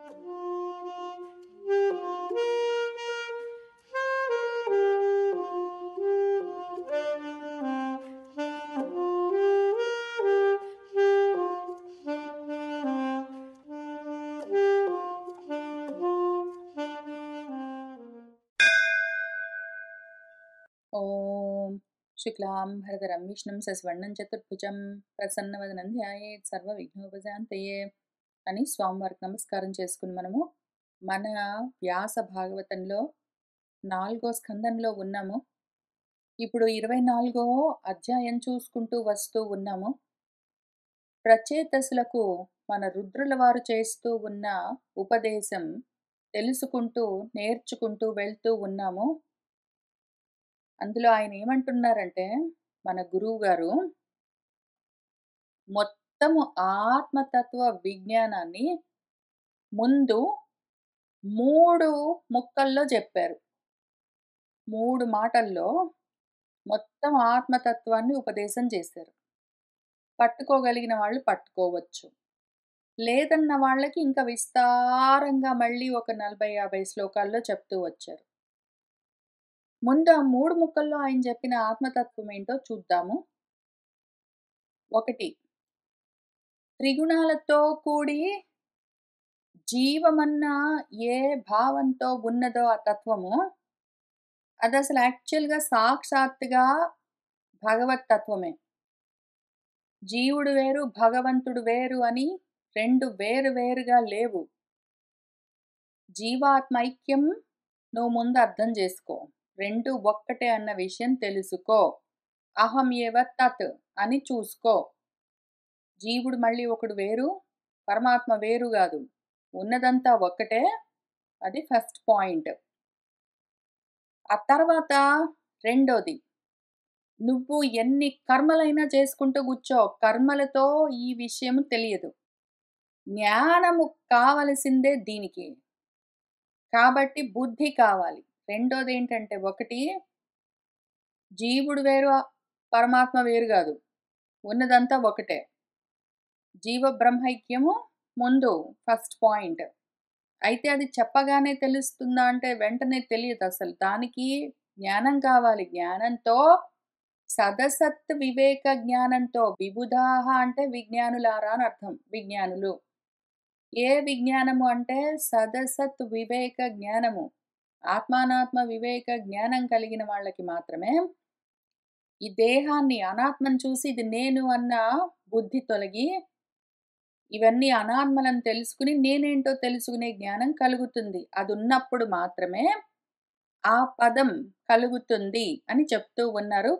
ఓం శుక్లాం భరధరం విష్ణుం శశివర్ణం చతుర్భుజం ప్రసన్నవదనం ధ్యాయేత్ సర్వ విఘ్నోపశాంతయే అని స్వామివారికి నమస్కారం చేసుకుని మనము మన వ్యాస భాగవతంలో 4వ స్కందంలో ఉన్నాము. ఇప్పుడు 24వ అధ్యాయం చూసుకుంటూ వస్తూ ఉన్నాము. ప్రచేతసులకు మన రుద్రుల వారు చేస్తూ ఉన్న ఉపదేశం తెలుసుకుంటూ నేర్చుకుంటూ వెళ్తూ ఉన్నాము. అందులో ఆయన ఏమంటున్నారంటే, మన గురువు గారు మొత్తము ఆత్మతత్వ విజ్ఞానాన్ని ముందు 3 ముక్కల్లో చెప్పారు. 3 మాటల్లో మొత్తం ఆత్మతత్వాన్ని ఉపదేశం చేశారు. పట్టుకోగలిగిన వాళ్ళు పట్టుకోవచ్చు, లేదన్న వాళ్ళకి ఇంకా విస్తారంగా మళ్ళీ ఒక 40-50 శ్లోకాల్లో చెప్తూ వచ్చారు. ముందు ఆ 3 ముక్కల్లో ఆయన చెప్పిన ఆత్మతత్వం ఏంటో చూద్దాము. 1, త్రిగుణాలతో కూడి జీవమన్న ఏ భావంతో ఉన్నదో ఆ తత్వము, అది అసలు యాక్చువల్గా సాక్షాత్తుగా భగవత్ తత్వమే. జీవుడు వేరు భగవంతుడు వేరు అని 2 వేరు వేరుగా లేవు. జీవాత్మ ఐక్యం నువ్వు ముందు అర్థం చేసుకో, 2 ఒక్కటే అన్న విషయం తెలుసుకో. అహం ఏవ తత్ అని చూసుకో. జీవుడు మళ్ళీ ఒకడు వేరు, పరమాత్మ వేరు కాదు, ఉన్నదంతా ఒక్కటే. అది ఫస్ట్ పాయింట్. ఆ తర్వాత రెండోది, నువ్వు ఎన్ని కర్మలైనా చేసుకుంటూ కూర్చో, కర్మలతో ఈ విషయం తెలియదు. జ్ఞానము కావలసిందే దీనికి. కాబట్టి బుద్ధి కావాలి. రెండోది ఏంటంటే, 1, జీవుడు వేరు పరమాత్మ వేరు కాదు, ఉన్నదంతా ఒకటే. జీవ బ్రహ్మైక్యము ముందు ఫస్ట్ పాయింట్. అయితే అది చెప్పగానే తెలుస్తుందా అంటే వెంటనే తెలియదు. అసలు దానికి జ్ఞానం కావాలి. జ్ఞానంతో సదసత్ వివేక జ్ఞానంతో, విబుధాహ అంటే విజ్ఞానులారా అని అర్థం. విజ్ఞానులు. ఏ విజ్ఞానము అంటే సదసత్ వివేక జ్ఞానము. ఆత్మానాత్మ వివేక జ్ఞానం కలిగిన వాళ్ళకి మాత్రమే ఈ దేహాన్ని అనాత్మను చూసి ఇది నేను అన్న బుద్ధి తొలగి ఇవన్నీ అనాత్మలను తెలుసుకుని నేనేంటో తెలుసుకునే జ్ఞానం కలుగుతుంది. అది ఉన్నప్పుడు మాత్రమే ఆ పదం కలుగుతుంది అని చెప్తూ ఉన్నారు.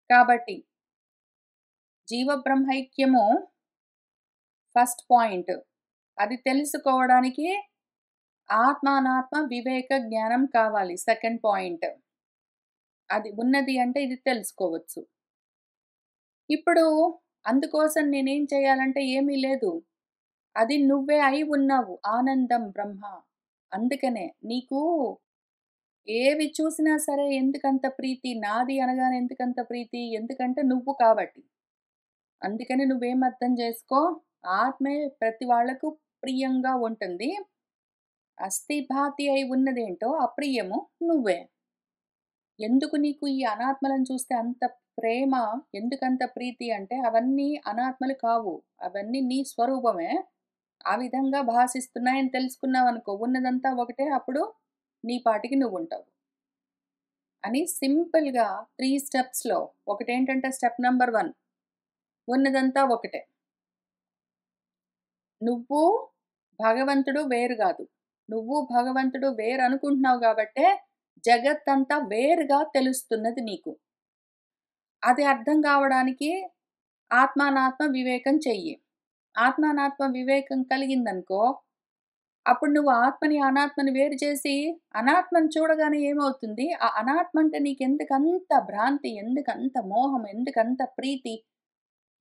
కాబట్టి జీవబ్రహ్మైక్యము ఫస్ట్ పాయింట్. అది తెలుసుకోవడానికి ఆత్మానాత్మ వివేక జ్ఞానం కావాలి. Second point. అది ఉన్నది అంటే ఇది తెలుసుకోవచ్చు. ఇప్పుడు అందుకోసం నేనేం చేయాలంటే ఏమీ లేదు. అది నువ్వే అయి ఉన్నావు. ఆనందం బ్రహ్మ. అందుకనే నీకు ఏవి చూసినా సరే ఎందుకంత ప్రీతి, నాది అనగానే ఎందుకంత ప్రీతి, ఎందుకంటే నువ్వు కాబట్టి. అందుకని నువ్వేం అర్థం చేసుకో, ఆత్మే ప్రతి వాళ్లకు ప్రియంగా ఉంటుంది. అస్థిభాతి అయి ఉన్నదేంటో అప్రియము నువ్వే. ఎందుకు నీకు ఈ అనాత్మలను చూస్తే అంత ప్రేమ, ఎందుకంత ప్రీతి అంటే అవన్నీ అనాత్మలు కావు, అవన్నీ నీ స్వరూపమే. ఆ విధంగా భాషిస్తున్నాయని తెలుసుకున్నావనుకో, ఉన్నదంతా ఒకటే. అప్పుడు నీ పాటికి నువ్వు ఉంటావు అని సింపుల్గా 3 స్టెప్స్లో. ఒకటేంటంటే స్టెప్ నెంబర్ 1, ఉన్నదంతా ఒకటే. నువ్వు భగవంతుడు వేరు కాదు. నువ్వు భగవంతుడు వేరు అనుకుంటున్నావు కాబట్టే జగత్తంతా వేరుగా తెలుస్తున్నది నీకు. అది అర్థం కావడానికి ఆత్మానాత్మ వివేకం చెయ్యి. ఆత్మానాత్మ వివేకం కలిగిందనుకో, అప్పుడు నువ్వు ఆత్మని అనాత్మని వేరు చేసి అనాత్మని చూడగానే ఏమవుతుంది, ఆ అనాత్మ అంటే నీకెందుకంత భ్రాంతి, ఎందుకంత మోహం, ఎందుకంత ప్రీతి,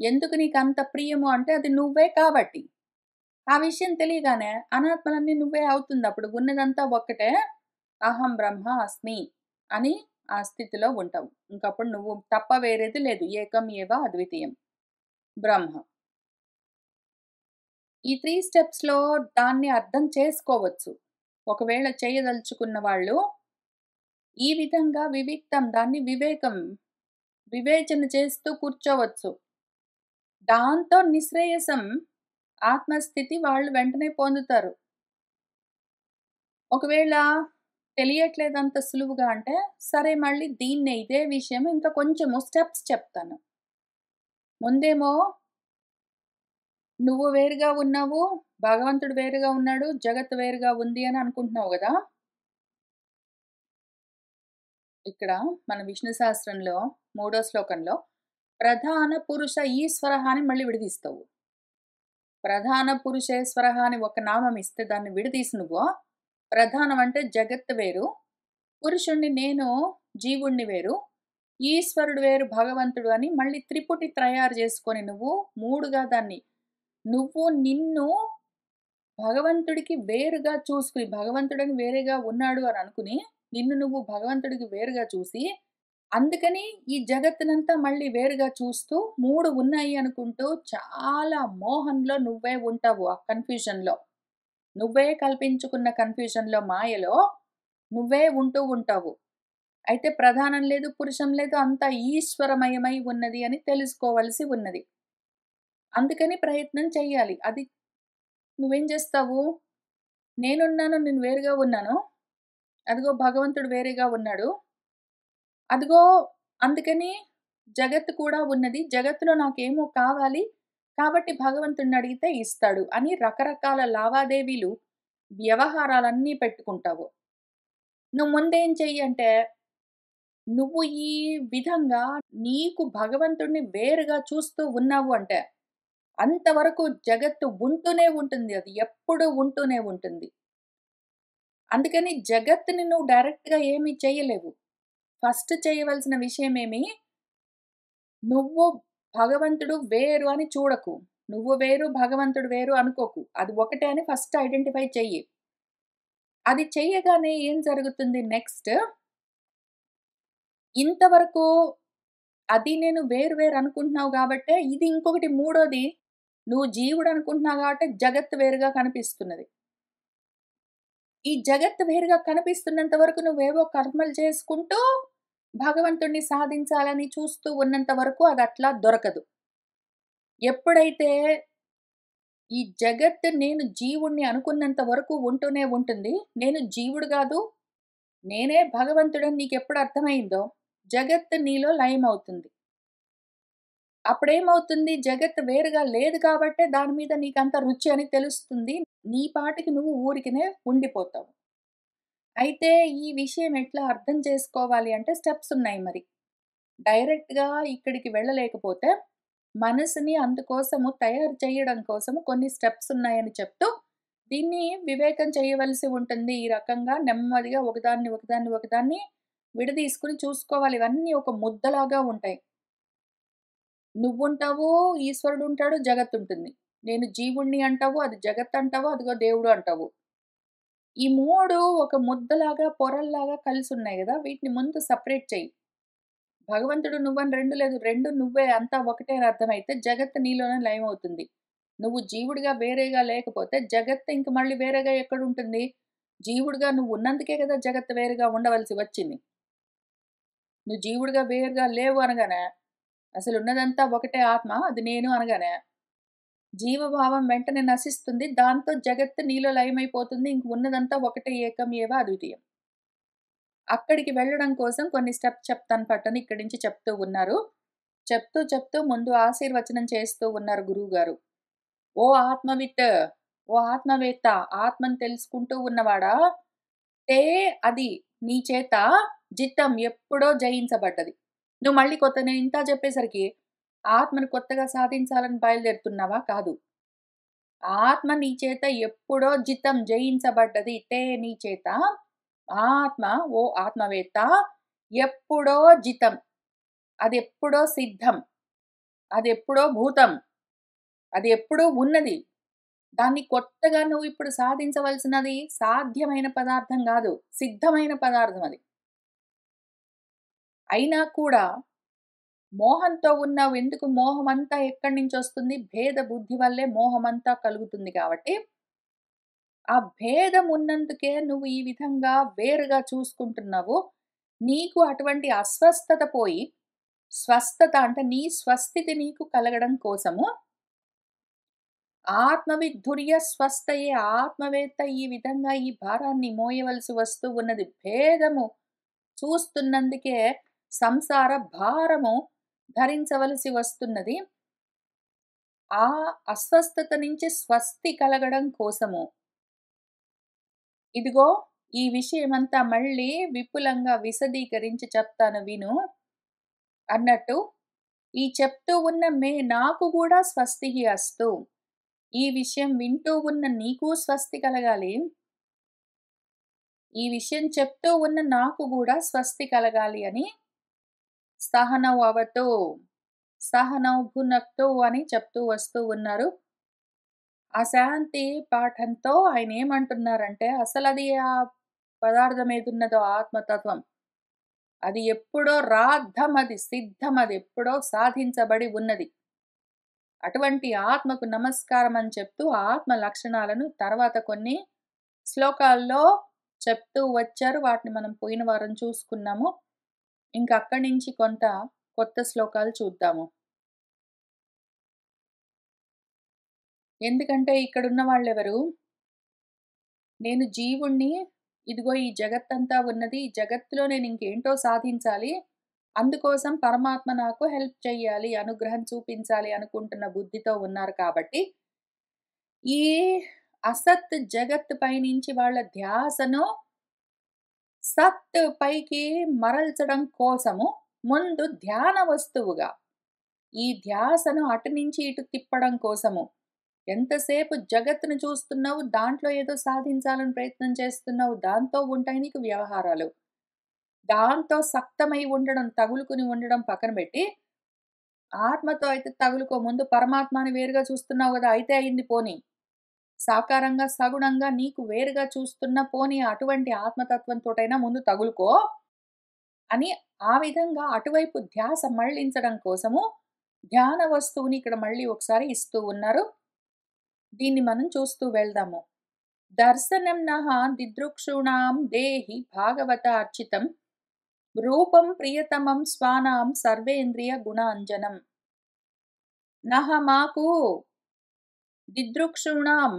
ఎందుకు నీకంత ప్రియము అంటే అది నువ్వే కాబట్టి. ఆ విషయం తెలియగానే అనాత్మలన్నీ నువ్వే అవుతుంది. అప్పుడు ఉన్నదంతా ఒక్కటే. అహం బ్రహ్మ అస్మి అని ఆ స్థితిలో ఉంటావు. ఇంకప్పుడు నువ్వు తప్ప వేరేది లేదు. ఏకం ఏవ అద్వితీయం బ్రహ్మ. ఈ 3 స్టెప్స్‌లో దాన్ని అర్థం చేసుకోవచ్చు. ఒకవేళ చేయదలుచుకున్న వాళ్ళు ఈ విధంగా దాన్ని వివేచన చేస్తూ కూర్చోవచ్చు. దాంతో నిశ్రేయసం, ఆత్మస్థితి వాళ్ళు వెంటనే పొందుతారు. ఒకవేళ తెలియట్లేదు అంత సులువుగా అంటే, సరే మళ్ళీ దీన్నే ఇదే విషయం ఇంకా కొంచెము స్టెప్స్ చెప్తాను. ముందేమో నువ్వు వేరుగా ఉన్నావు, భగవంతుడు వేరుగా ఉన్నాడు, జగత్తు వేరుగా ఉంది అని అనుకుంటున్నావు గదా! ఇక్కడ మన విష్ణు సహస్రంలో మూడో శ్లోకంలో ప్రధాన పురుష ఈశ్వరః అని మళ్ళీ విడదీస్తావు. ప్రధాన పురుషేశ్వరః అని ఒక నామం ఇస్తే దాన్ని విడదీసి నువ్వు ప్రధానం అంటే జగత్తు వేరు, పురుషుణ్ణి నేను జీవుణ్ణి వేరు, ఈశ్వరుడు వేరు భగవంతుడు అని మళ్ళీ త్రిపుటి తయారు చేసుకొని నువ్వు 3గా దాన్ని నువ్వు నిన్ను భగవంతుడికి వేరుగా చూసుకుని భగవంతుడని వేరేగా ఉన్నాడు అని అనుకుని నిన్ను నువ్వు భగవంతుడికి వేరుగా చూసి అందుకని ఈ జగత్తునంతా మళ్ళీ వేరుగా చూస్తూ 3 ఉన్నాయి అనుకుంటూ చాలా మోహంలో నువ్వే ఉంటావు. ఆ కన్‌ఫ్యూజన్‌లో. నువ్వే కల్పించుకున్న కన్‌ఫ్యూజన్‌లో, మాయలో నువ్వే ఉంటూ ఉంటావు. అయితే ప్రధానం లేదు, పురుషం లేదు అంతా ఈశ్వరమయమై ఉన్నది అని తెలుసుకోవలసి ఉన్నది. అందుకని ప్రయత్నం చెయ్యాలి. అది నువ్వేం చేస్తావు? నేనున్నాను, నేను వేరుగా ఉన్నాను. అదిగో భగవంతుడు వేరేగా ఉన్నాడు. అదిగో అందుకని జగత్తు కూడా ఉన్నది. జగత్తులో నాకేమో కావాలి. కాబట్టి భగవంతుడినడిగితే ఇస్తాడు అని రకరకాల లావాదేవీలు, వ్యవహారాలన్నీ పెట్టుకుంటావు. నువ్వు ముందేం చెయ్యి అంటే, నువ్వు ఈ విధంగా నీకు భగవంతుడిని వేరుగా చూస్తూ ఉన్నావు అంటే, అంతవరకు జగత్తు ఉంటూనే ఉంటుంది. అది ఎప్పుడూ ఉంటూనే ఉంటుంది. అందుకని జగత్తుని నువ్వు డైరెక్ట్‌గా ఏమి చెయ్యలేవు. ఫస్ట్ చేయవలసిన విషయమేమి, నువ్వు భగవంతుడు వేరు అని చూడకు. నువ్వు వేరు, భగవంతుడు వేరు అనుకోకు. అది ఒకటే అని ఫస్ట్ ఐడెంటిఫై చెయ్యి. అది చెయ్యగానే ఏం జరుగుతుంది నెక్స్ట్, ఇంతవరకు అది నేను వేరు వేరు అనుకుంటున్నావు గాబట్టే, ఇది ఇంకొకటి మూడోది నువ్వు జీవుడు అనుకుంటున్నావు గాబట్టే జగత్తు వేరుగా కనిపిస్తున్నది. ఈ జగత్తు వేరుగా కనిపిస్తున్నంత వరకు నువ్వేవో కర్మలు చేసుకుంటూ, భగవంతుడిని సాధించాలని చూస్తూ ఉన్నంత వరకు అదట్లా దొరకదు. ఎప్పుడైతే ఈ జగత్తు నేను జీవుడిని అనుకున్నంత వరకు ఉంటూనే ఉంటుంది. నేను జీవుడు గాదు, నేనే భగవంతుడని నీకెప్పుడు అర్థమైందో, జగత్తు నీలో లయమవుతుంది. అప్పుడేమవుతుంది జగత్తు వేరుగా లేదు కాబట్టే దాని మీద నీకంత రుచి అని తెలుస్తుంది. నీ పాటికి నువ్వు ఊరికనే ఉండిపోతావు. అయితే ఈ విషయం ఎట్లా అర్థం చేసుకోవాలి అంటే స్టెప్స్ ఉన్నాయి మరి. డైరెక్ట్‌గా ఇక్కడికి వెళ్ళలేకపోతే, మనసుని అందుకోసము తయారు చేయడం కోసము కొన్ని స్టెప్స్ ఉన్నాయని చెప్తూ, దీన్ని వివేకం చేయవలసి ఉంటుంది. ఈ రకంగా నెమ్మదిగా ఒకదాన్ని విడదీసుకొని చూసుకోవాలి. ఇవన్నీ ఒక ముద్దలాగా ఉంటాయి. నువ్వుంటావు, ఈశ్వరుడుంటాడు, జగత్తుంటుంది. నేను జీవుడిని అంటావు, అది జగత్తంటావు, అదిగో దేవుడు అంటావు. ఈ 3 ఒక ముద్దలాగా, పొరల్లాగా కలిసున్నాయి గదా! వీటిని ముందు సెపరేట్ చెయ్యి. భగవంతుడు నువ్వని 2 లేదు. 2 నువ్వే అంతా ఒకటే అని అర్థమైతే జగత్తు నీలోనే లయమవుతుంది. నువ్వు జీవుడిగా వేరేగా లేకపోతే జగత్తు ఇంక మళ్ళీ వేరేగా ఎక్కడుంటుంది? జీవుడిగా నువ్వు ఉన్నందుకే కదా జగత్తు వేరుగా ఉండవలసి వచ్చింది. నువ్వు జీవుడిగా వేరుగా లేవు అనగానే, అసలున్నదంతా ఒకటే ఆత్మ అది నేను అనగానే, జీవభావం వెంటనే నశిస్తుంది. దాంతో జగత్తు నీలో లయమైపోతుంది. ఇంక ఉన్నదంతా ఒకటే ఏకం ఏవ అద్వితీయం. అక్కడికి వెళ్ళడం కోసం కొన్ని స్టెప్స్ చెప్తాను పట్టని ఇక్కడి నుంచి చెప్తూ ఉన్నారు. చెప్తూ ముందు ఆశీర్వచనం చేస్తూ ఉన్నారు గురువుగారు. "ఓ ఆత్మవిత్, ఓ ఆత్మవేత్త, ఆత్మను తెలుసుకుంటూ ఉన్నవాడా, తే అది నీ చేత జిత్తం ఎప్పుడో జయించబడ్డది." నువ్వు మళ్ళీ కొత్త నేను ఇంత చెప్పేసరికి ఆత్మను కొత్తగా సాధించాలని బయలుదేరుతున్నావా? కాదు. ఆత్మ నీ చేత ఎప్పుడో జయించబడ్డది. తే నీ చేత ఆత్మ ఓ ఆత్మవేత్త ఎప్పుడో జితం. అదెప్పుడో సిద్ధం. అదెప్పుడో భూతం. అది ఎప్పుడూ ఉన్నది. దాన్ని కొత్తగా నువ్వు ఇప్పుడు సాధించవలసినది సాధ్యమైన పదార్థం గాదు. సిద్ధమైన పదార్థం అది. అయినా కూడా మోహంతో ఉన్నావు. ఎందుకు మోహమంతా ఎక్కడి నుంచొస్తుంది? భేద బుద్ధి వల్లే మోహమంతా కలుగుతుంది కాబట్టి, ఆ భేదం ఉన్నందుకే నువ్వు ఈ విధంగా వేరుగా చూసుకుంటున్నావు. నీకు అటువంటి అస్వస్థత పోయి, స్వస్థత అంటే నీ స్వస్థితి నీకు కలగడం కోసము ఆత్మవిద్ధుర్య స్వస్థయే ఆత్మవేత్త ఈ విధంగా ఈ భారాన్ని మోయవలసి వస్తూ ఉన్నది. భేదము చూస్తున్నందుకే సంసార భారము ధరించవలసి వస్తున్నది. ఆ అస్వస్థత నుంచి స్వస్తి కలగడం కోసము. ఇదిగో ఈ విషయమంతా మళ్ళీ విపులంగా విశదీకరించి చెప్తాను విను అన్నట్టు, ఈ చెప్తూ ఉన్న నాకు గూడా స్వస్తిహి అస్తు. ఈ విషయం వింటూ ఉన్న నీకు స్వస్తి కలగాలి. ఈ విషయం చెప్తూ ఉన్న నాకు గూడా స్వస్తి కలగాలి అని సహనౌ అవతు, సహనౌ భునక్తు అని చెప్తూ వస్తూ ఉన్నారు. అశాంతి పాఠంతో ఆయనేమంటున్నారంటే, అసలది ఆ పదార్థం ఏదున్నదో ఆత్మతత్వం, అది ఎప్పుడో రాద్ధం, అది సిద్ధం, అది ఎప్పుడో సాధించబడి ఉన్నది. అటువంటి ఆత్మకు నమస్కారం అని చెప్తూ ఆత్మ లక్షణాలను తర్వాత కొన్ని శ్లోకాల్లో చెప్తూ వచ్చారు. వాటిని మనం పోయిన వారం చూసుకున్నాము. ఇంక అక్కడి నుంచి కొంత కొత్త శ్లోకాలు చూద్దాము. ఎందుకంటే ఇక్కడున్న వాళ్ళెవరు? నేను జీవుణ్ణి, ఇదిగో ఈ జగత్తంతా ఉన్నది. ఈ జగత్తులో నేను ఇంకేంటో సాధించాలి. అందుకోసం పరమాత్మ నాకు హెల్ప్ చెయ్యాలి, అనుగ్రహం చూపించాలి అనుకుంటున్న బుద్ధితో ఉన్నారు కాబట్టి, ఈ అసత్ జగత్ పైనుంచి వాళ్ళ ధ్యాసను సత్ పైకి మరల్చడం కోసము ముందు ధ్యాన వస్తువుగా ఈ ధ్యాసను అటు నుంచి ఇటు తిప్పడం కోసము ఎంతసేపు జగత్తును చూస్తున్నావు, దాంట్లో ఏదో సాధించాలని ప్రయత్నం చేస్తున్నావు, దాంతో ఉంటాయి నీకు వ్యవహారాలు. దాంతో సక్తమై ఉండడం, తగులుకుని ఉండడం పక్కన పెట్టి, ఆత్మతో అయితే తగులుకో. ముందు పరమాత్మని వేరుగా చూస్తున్నావు గదా! అయితే అయింది పోనీ. సాకారంగా, సగుణంగా నీకు వేరుగా చూస్తున్న పోనీ అటువంటి ఆత్మతత్వంతోటైనా ముందు తగులుకో అని ఆ విధంగా అటువైపు ధ్యాస మళ్లించడం కోసము ధ్యాన వస్తువుని ఇక్కడ మళ్ళీ ఒకసారి ఇస్తూ ఉన్నారు. దీన్ని మనం చూస్తూ వెళ్దాము. దర్శనం నః దిదృక్షూణాం దేహి భాగవత అర్చితం రూపం ప్రియతమం స్వానాం సర్వేంద్రియ గుణాంజనం. నః మాకు దిదృక్షూణాం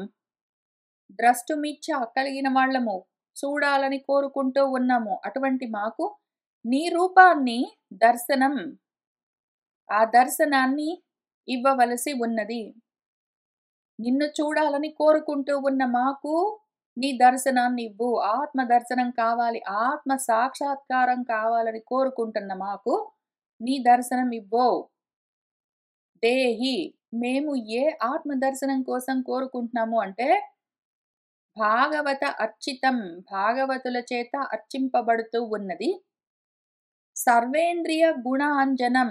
ద్రష్టుమిచ్చ కలిగిన వాళ్ళము, చూడాలని కోరుకుంటూ ఉన్నాము. అటువంటి మాకు నీ రూపాన్ని దర్శనం, ఆ దర్శనాన్ని ఇవ్వవలసి ఉన్నది. నిన్ను చూడాలని కోరుకుంటూ ఉన్న మాకు నీ దర్శనాన్ని ఇవ్వు. ఆత్మ దర్శనం కావాలి, ఆత్మ సాక్షాత్కారం కావాలని కోరుకుంటున్న మాకు నీ దర్శనం ఇవ్వు. దేహి, మేము ఏ ఆత్మ దర్శనం కోసం కోరుకుంటున్నాము అంటే, భాగవత అర్చితం, భాగవతుల చేత అర్చింపబడుతూ ఉన్నది. సర్వేంద్రియ గుణాంజనం,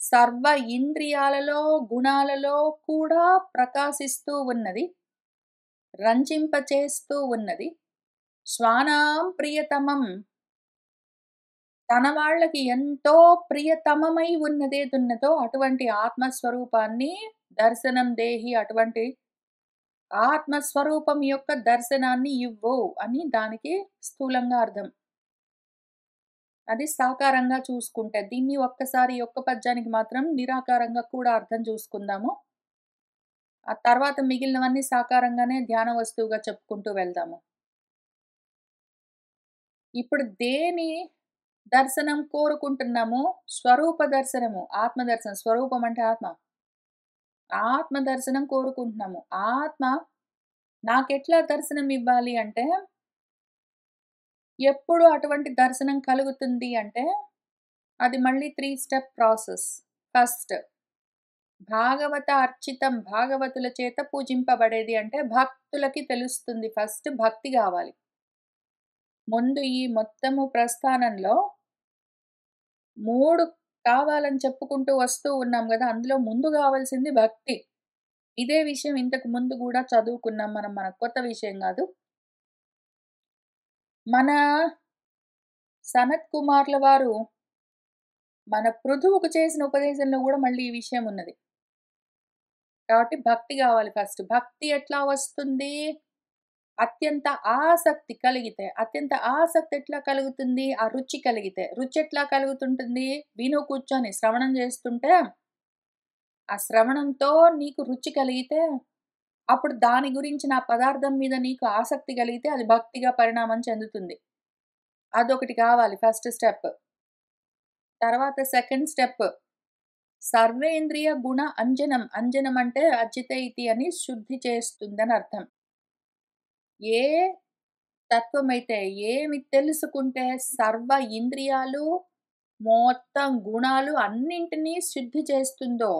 సర్వ ఇంద్రియాలలో గుణాలలో కూడా ప్రకాశిస్తూ ఉన్నది, రంజింపచేస్తూ ఉన్నది. శ్వానాం ప్రియతమం, తన వాళ్ళకి ఎంతో ప్రియతమమై ఉన్నదేదున్నదో అటువంటి ఆత్మస్వరూపాన్ని దర్శనం దేహి, అటువంటి ఆత్మస్వరూపం యొక్క దర్శనాన్ని ఇవ్వు అని దానికి స్థూలంగా అర్థం. అది సాకారంగా చూసుకుంటే. దీన్ని ఒక్కసారి ఒక్క పద్యానికి మాత్రం నిరాకారంగా కూడా అర్థం చూసుకుందాము. ఆ తర్వాత మిగిలినవన్నీ సాకారంగానే ధ్యాన వస్తువుగా చెప్పుకుంటూ వెళ్దాము. ఇప్పుడు దేని దర్శనం కోరుకుంటున్నాము? స్వరూప దర్శనము, ఆత్మ దర్శనం. స్వరూపం అంటే ఆత్మ. ఆత్మ దర్శనం కోరుకుంటున్నాము. ఆత్మ నాకెట్లా దర్శనం ఇవ్వాలి అంటే, ఎప్పుడు అటువంటి దర్శనం కలుగుతుంది అంటే, అది మళ్ళీ 3 స్టెప్ ప్రాసెస్. ఫస్ట్ భాగవత అర్చితం, భాగవతుల చేత పూజింపబడేది అంటే భక్తులకి తెలుస్తుంది. ఫస్ట్ భక్తి గావాలి. ముందు ఈ మొత్తము ప్రస్థానంలో 3 కావాలని చెప్పుకుంటూ వస్తూ ఉన్నాం గదా! అందులో ముందు గావాల్సింది భక్తి. ఇదే విషయం ఇంతకు ముందు గూడా చదువుకున్నాం మనం. మనకు కొత్త విషయం గాదు. మన సనత్ కుమార్ల వారు మన పృథువుకు చేసిన ఉపదేశంలో గూడా మళ్ళీ ఈ విషయం ఉన్నది. కాబట్టి భక్తి గావాలి ఫస్ట్. భక్తి ఎట్లా వస్తుంది? అత్యంత ఆసక్తి కలిగితే. అత్యంత ఆసక్తి ఎట్లా కలుగుతుంది? ఆ రుచి కలిగితే. రుచి ఎట్లా కలుగుతుంటుంది? విను కూర్చొని శ్రవణం చేస్తుంటే, ఆ శ్రవణంతో నీకు రుచి కలిగితే, అప్పుడు దాని గురించిన ఆ పదార్థం మీద నీకు ఆసక్తి కలిగితే అది భక్తిగా పరిణామం చెందుతుంది. అదొకటి కావాలి ఫస్ట్ స్టెప్. తర్వాత సెకండ్ స్టెప్ సర్వేంద్రియ గుణ అంజనం. అంజనం అంటే అజితైతి అని శుద్ధి చేస్తుందని అర్థం. ఏ తత్వమైతే ఏమి తెలుసుకుంటే సర్వ ఇంద్రియాలు, మొత్తం గుణాలు అన్నింటినీ శుద్ధి చేస్తుందో,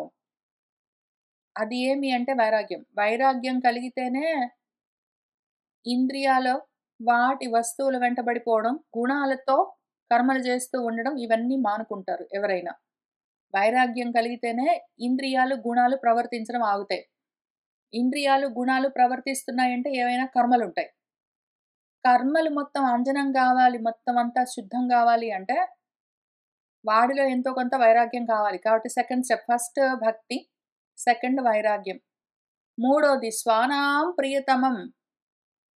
అది ఏమి అంటే వైరాగ్యం. వైరాగ్యం కలిగితేనే ఇంద్రియాలు వాటి వస్తువుల వెంటబడిపోవడం, గుణాలతో కర్మలు చేస్తూ ఉండడం ఇవన్నీ మానుకుంటారు ఎవరైనా. వైరాగ్యం కలిగితేనే ఇంద్రియాలు, గుణాలు ప్రవర్తించడం ఆగుతాయి. ఇంద్రియాలు, గుణాలు ప్రవర్తిస్తున్నాయంటే ఏవైనా కర్మలుంటాయి. కర్మలు మొత్తం అంజనం గావాలి, మొత్తం అంతా శుద్ధం గావాలి అంటే, వాడిలో ఎంతో కొంత వైరాగ్యం కావాలి. కాబట్టి సెకండ్ స్టెప్ ఫస్ట్ భక్తి, సెకండ్ వైరాగ్యం. మూడోది స్వానాం ప్రియతమం.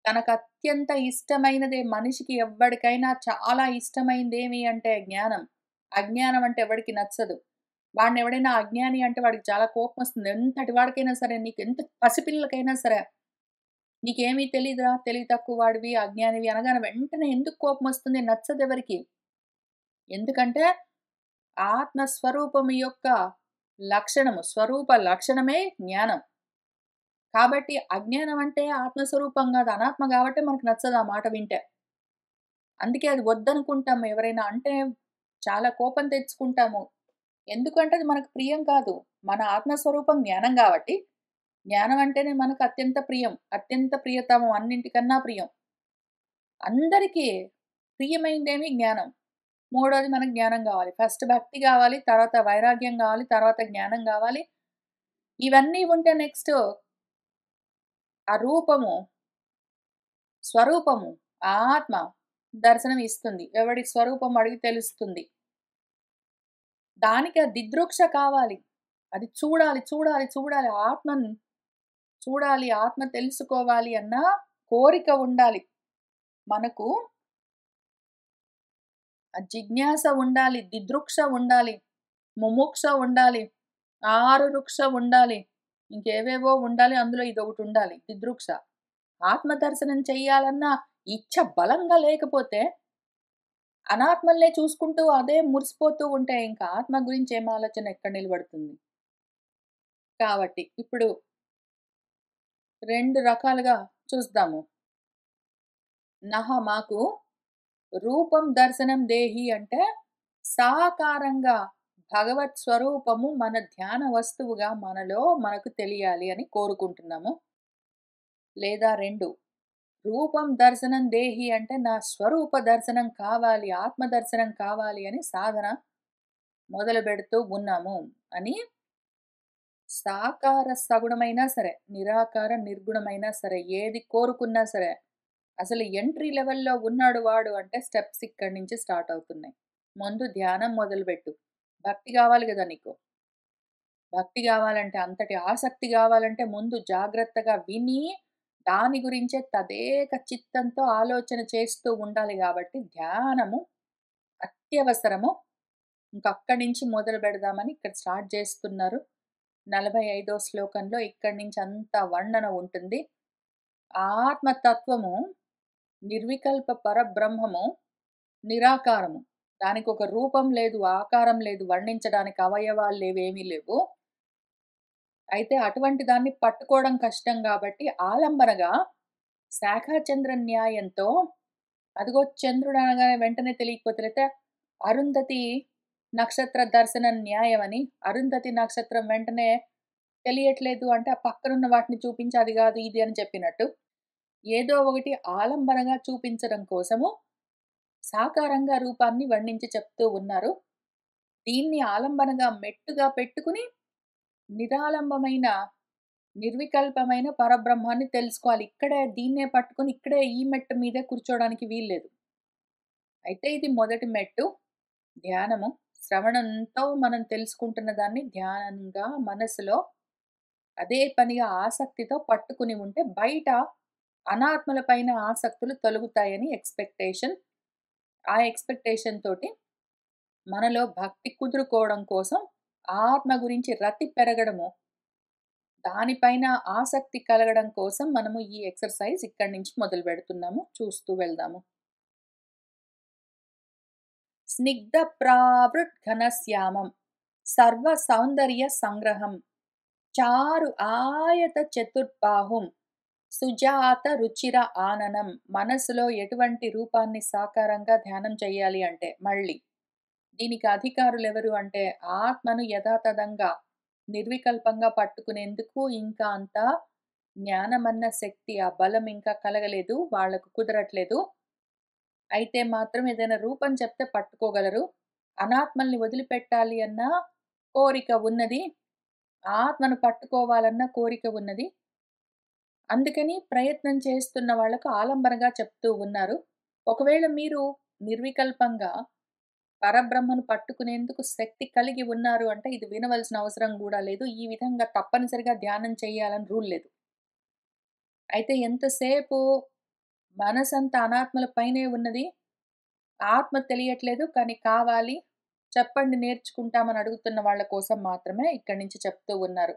తనకత్యంత ఇష్టమైనదే మనిషికి ఎవ్వడికైనా చాలా ఇష్టమైందేమి అంటే జ్ఞానం. అజ్ఞానం అంటే ఎవడికి నచ్చదు. వాడినెవడైనా అజ్ఞాని అంటే వాడికి చాలా కోపమొస్తుంది. ఎంతటి వాడికైనా సరే, నీకెంత పసిపిల్లలకైనా సరే, "నీకేమీ తెలీదురా, తెలివి తక్కువ వాడివి, అజ్ఞానివి" అనగానే వెంటనే ఎందుకు కోపమొస్తుంది? నచ్చదెవరికీ. ఎందుకంటే ఆత్మస్వరూపము యొక్క లక్షణము, స్వరూప లక్షణమే జ్ఞానం. కాబట్టి అజ్ఞానం అంటే ఆత్మస్వరూపం గాదు, అనాత్మ గాబట్టే మనకు నచ్చదు ఆ మాట వింటే. అందుకే అది వద్దనుకుంటాము. ఎవరైనా అంటే చాలా కోపం తెచ్చుకుంటాము. ఎందుకంటే అది మనకు ప్రియం కాదు. మన ఆత్మస్వరూపం జ్ఞానం గాబట్టి, జ్ఞానం అంటేనే మనకు అత్యంత ప్రియం. అత్యంత ప్రియతమం, అన్నింటికన్నా ప్రియం. అందరికీ ప్రియమైందేమి జ్ఞానం. మూడోది మనకు జ్ఞానం గావాలి. ఫస్ట్ భక్తి గావాలి, తర్వాత వైరాగ్యం గావాలి, తర్వాత జ్ఞానం గావాలి. ఇవన్నీ ఉంటే నెక్స్ట్ ఆ రూపము, స్వరూపము, ఆ ఆత్మ దర్శనం ఇస్తుంది. ఎవడి స్వరూపం వాడికి తెలుస్తుంది. దానికి ఆ దిదృక్ష కావాలి. అది చూడాలి, చూడాలి, చూడాలి. ఆత్మను చూడాలి, ఆత్మ తెలుసుకోవాలి అన్న కోరిక ఉండాలి. మనకు ఆ జిజ్ఞాస ఉండాలి, దిదృక్ష ఉండాలి, ముముక్ష ఉండాలి, ఆరురుక్ష ఉండాలి. ఇంకేవేవో ఉండాలి. అందులో ఇదొకటుండాలి దిదృక్ష. ఆత్మ దర్శనం చెయ్యాలన్న ఇచ్ఛ బలంగా లేకపోతే, అనాత్మల్నే చూసుకుంటూ అదే మురిసిపోతూ ఉంటే ఇంకా ఆత్మ గురించి ఏం ఆలోచన ఎక్కడ నిలబడుతుంది? కాబట్టి ఇప్పుడు 2 రకాలుగా చూద్దాము. మాకు రూపం దర్శనం దేహి అంటే సాకారంగా భగవత్ స్వరూపము మన ధ్యాన వస్తువుగా మనలో మనకు తెలియాలి అని కోరుకుంటున్నాము. లేదా 2 రూపం దర్శనం దేహి అంటే నా స్వరూప దర్శనం కావాలి, ఆత్మ దర్శనం కావాలి అని సాధన మొదలుపెడుతూ ఉన్నాము అని సాకార సగుణమైనా సరే, నిరాకార నిర్గుణమైనా సరే, ఏది కోరుకున్నా సరే, అసలు ఎంట్రీ లెవెల్‌లో ఉన్నాడు వాడు అంటే స్టెప్స్ ఇక్కడి నుంచి స్టార్ట్ అవుతున్నాయి. ముందు ధ్యానం మొదలుపెట్టు. భక్తి గావాలి గదా నీకు. భక్తి గావాలంటే, అంతటి ఆసక్తి గావాలంటే ముందు జాగ్రత్తగా విని, దాని గురించే తదేక చిత్తంతో ఆలోచన చేస్తూ ఉండాలి గాబట్టి, ధ్యానము అత్యవసరము. ఇంకక్కడి నుంచి మొదలు పెడదామని ఇక్కడ స్టార్ట్ చేస్తున్నారు. 45వ శ్లోకంలో ఇక్కడి నుంచి అంతా వర్ణన ఉంటుంది. ఆత్మతత్వము నిర్వికల్ప పరబ్రహ్మము నిరాకారము. దానికొక రూపం లేదు, ఆకారం లేదు, వర్ణించడానికి అవయవాలు లేవు, ఏమీ లేవు. అయితే అటువంటి దాన్ని పట్టుకోవడం కష్టం గాబట్టి ఆలంబనగా శాఖాచంద్ర న్యాయంతో అదిగో చంద్రుడు అనగానే వెంటనే తెలియకపోతే లేతే అరుంధతి నక్షత్ర దర్శన న్యాయమని, అరుంధతి నక్షత్రం వెంటనే తెలియట్లేదు అంటే ఆ పక్కనున్న వాటిని చూపించి అది గాదు ఇది అని చెప్పినట్టు. ఏదో ఒకటి ఆలంబనగా చూపించడం కోసము సాకారంగా రూపాన్ని వర్ణించి చెప్తూ ఉన్నారు. దీన్ని ఆలంబనగా మెట్టుగా పెట్టుకుని నిరాలంబమైన, నిర్వికల్పమైన పరబ్రహ్మాన్ని తెలుసుకోవాలి. ఇక్కడే దీన్నే పట్టుకొని ఇక్కడే ఈ మెట్టు మీదే కూర్చోవడానికి వీల్లేదు. అయితే ఇది మొదటి మెట్టు ధ్యానము. శ్రవణంతో మనం తెలుసుకుంటున్న దాన్ని ధ్యానంగా మనసులో అదే పనిగా ఆసక్తితో పట్టుకుని ఉంటే బయట అనాత్మల పైన ఆసక్తులు తొలగుతాయని ఎక్స్‌పెక్టేషన్. ఆ ఎక్స్‌పెక్టేషన్ తోటి మనలో భక్తి కుదురుకోవడం కోసం ఆత్మ గురించి రతి పెరగడము, దానిపైన ఆసక్తి కలగడం కోసం మనము ఈ ఎక్సర్‌సైజ్ ఇక్కడి నుంచి మొదలుపెడుతున్నాము. చూస్తూ వెళ్దాము. స్నిగ్ధ ప్రావృట్‌ఘనశ్యామం సర్వ సౌందర్య సంగ్రహం చారు ఆయత చతుర్బాహుం సుజాత రుచిర ఆననం. మనసులో ఎటువంటి రూపాన్ని సాకారంగా ధ్యానం చేయాలి అంటే మళ్ళీ దీనికి అధికారులెవరు అంటే ఆత్మను యథాతథంగా నిర్వికల్పంగా పట్టుకునేందుకు ఇంకా అంత జ్ఞానమన్న శక్తి, ఆ బలం ఇంకా కలగలేదు. వాళ్ళకు కుదరట్లేదు. అయితే మాత్రం ఏదైనా రూపం చెప్తే పట్టుకోగలరు. అనాత్మల్ని వదిలిపెట్టాలి అన్న కోరిక ఉన్నది. ఆత్మను పట్టుకోవాలన్న కోరిక ఉన్నది. అందుకని ప్రయత్నం చేస్తున్న వాళ్ళకు ఆలంబనగా చెప్తూ ఉన్నారు. ఒకవేళ మీరు నిర్వికల్పంగా పరబ్రహ్మను పట్టుకునేందుకు శక్తి కలిగి ఉన్నారు అంటే ఇది వినవలసిన అవసరం గూడా లేదు. ఈ విధంగా తప్పనిసరిగా ధ్యానం చేయాలని రూల్ లేదు. అయితే ఎంతసేపు మనసంతా అనాత్మల పైనే ఉన్నది. ఆత్మ తెలియట్లేదు కానీ కావాలి. చెప్పండి నేర్చుకుంటామని అడుగుతున్న వాళ్ళ కోసం మాత్రమే ఇక్కడి నుంచి చెప్తూ ఉన్నారు.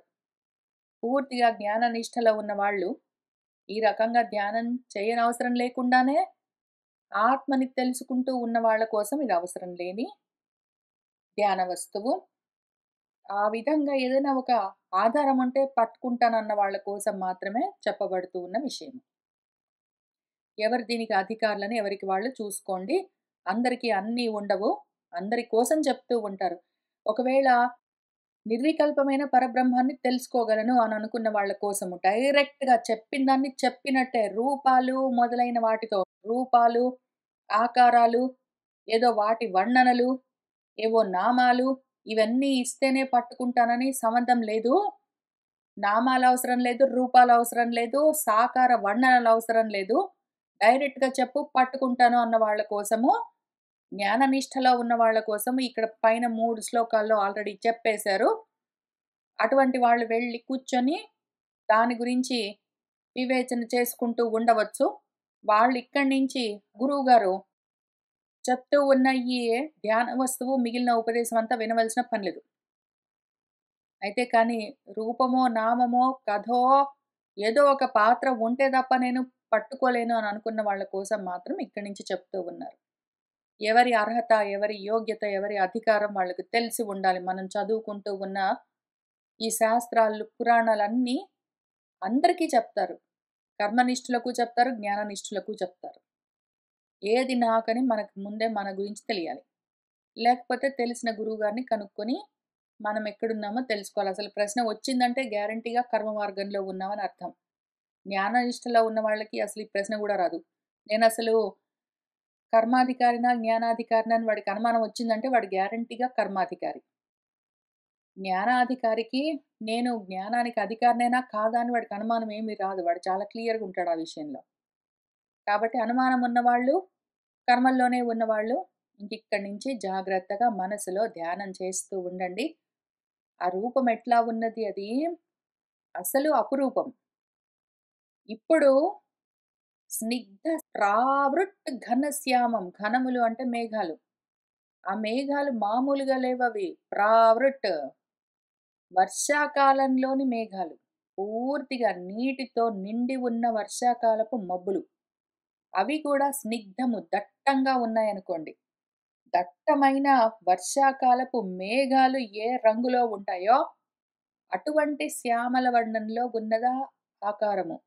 పూర్తిగా జ్ఞాన నిష్టలో ఉన్న వాళ్ళు ఈ రకంగా ధ్యానం చేయనవసరం లేకుండానే ఆత్మని తెలుసుకుంటూ ఉన్న వాళ్ళ కోసం ఇది అవసరం లేని ధ్యాన వస్తువు. ఆ విధంగా ఏదైనా ఒక ఆధారం ఉంటే పట్టుకుంటానన్న వాళ్ళ కోసం మాత్రమే చెప్పబడుతూ ఉన్న విషయం. ఎవరు దీనికి అధికారులని ఎవరికి వాళ్ళు చూసుకోండి. అందరికీ అన్నీ ఉండవు. అందరి కోసం చెప్తూ ఉంటారు. ఒకవేళ నిర్వికల్పమైన పరబ్రహ్మాన్ని తెలుసుకోగలను అని అనుకున్న వాళ్ళ కోసము డైరెక్ట్‌గా చెప్పిన దాన్ని చెప్పినట్టే రూపాలు మొదలైన వాటితో రూపాలు, ఆకారాలు, ఏదో వాటి వర్ణనలు, ఏవో నామాలు ఇవన్నీ ఇస్తేనే పట్టుకుంటానని సంబంధం లేదు. నామాలవసరం లేదు, రూపాలవసరం లేదు, సాకార వర్ణనలవసరం లేదు. డైరెక్ట్‌గా చెప్పు పట్టుకుంటాను అన్న వాళ్ళ కోసము, జ్ఞాన నిష్టలో ఉన్న వాళ్ళ కోసము ఇక్కడ పైన 3 శ్లోకాల్లో ఆల్రెడీ చెప్పేశారు. అటువంటి వాళ్ళు వెళ్లి కూర్చొని దాని గురించి వివేచన చేసుకుంటూ ఉండవచ్చు. వాళ్ళు ఇక్కడి నుంచి గురువుగారు చెప్తూ ఉన్న ఈ ధ్యాన వస్తువు మిగిలిన ఉపదేశం అంతా వినవలసిన పని లేదు. అయితే కానీ రూపమో, నామమో, కథో ఏదో ఒక పాత్ర ఉంటే తప్ప నేను పట్టుకోలేను అని అనుకున్న వాళ్ళ కోసం మాత్రం ఇక్కడి నుంచి చెప్తూ ఉన్నారు. ఎవరి అర్హత, ఎవరి యోగ్యత, ఎవరి అధికారం వాళ్ళకి తెలిసి ఉండాలి. మనం చదువుకుంటూ ఉన్న ఈ శాస్త్రాలు, పురాణాలన్నీ అందరికీ చెప్తారు. కర్మనిష్ఠులకు చెప్తారు, జ్ఞాననిష్ఠులకు చెప్తారు. ఏది నాకని మనకు ముందే మన గురించి తెలియాలి. లేకపోతే తెలిసిన గురువుగారిని కనుక్కొని మనం ఎక్కడున్నామో తెలుసుకోవాలి. అసలు ప్రశ్న వచ్చిందంటే గ్యారంటీగా కర్మ మార్గంలో ఉన్నామని అర్థం. జ్ఞాననిష్టలో ఉన్న వాళ్ళకి అసలు ఈ ప్రశ్న గూడా రాదు. నేనసలు కర్మాధికారినా, జ్ఞానాధికారినా అని వాడికి అనుమానం వచ్చిందంటే వాడు గ్యారంటీగా కర్మాధికారి. జ్ఞానాధికారికి నేను జ్ఞానానికి అధికారినేనా కాదా అని వాడికి అనుమానం ఏమీ రాదు. వాడు చాలా క్లియర్‌గా ఉంటాడు ఆ విషయంలో. కాబట్టి అనుమానం ఉన్నవాళ్ళు, కర్మల్లోనే ఉన్నవాళ్ళు ఇంకిక్కడి నుంచి జాగ్రత్తగా మనసులో ధ్యానం చేస్తూ ఉండండి. ఆ రూపం ఎట్లా ఉన్నది అది అసలు అపురూపం. ఇప్పుడు స్నిగ్ధ ప్రావృట్ ఘనశ్యామం. ఘనములు అంటే మేఘాలు. ఆ మేఘాలు మామూలుగా లేవవి. ప్రావృట్ వర్షాకాలంలోని మేఘాలు. పూర్తిగా నీటితో నిండి ఉన్న వర్షాకాలపు మబ్బులు. అవి కూడా స్నిగ్ధము దట్టంగా ఉన్నాయనుకోండి. దట్టమైన వర్షాకాలపు మేఘాలు ఏ రంగులో ఉంటాయో అటువంటి శ్యామల వర్ణంలో ఉన్నదా ఆకారము.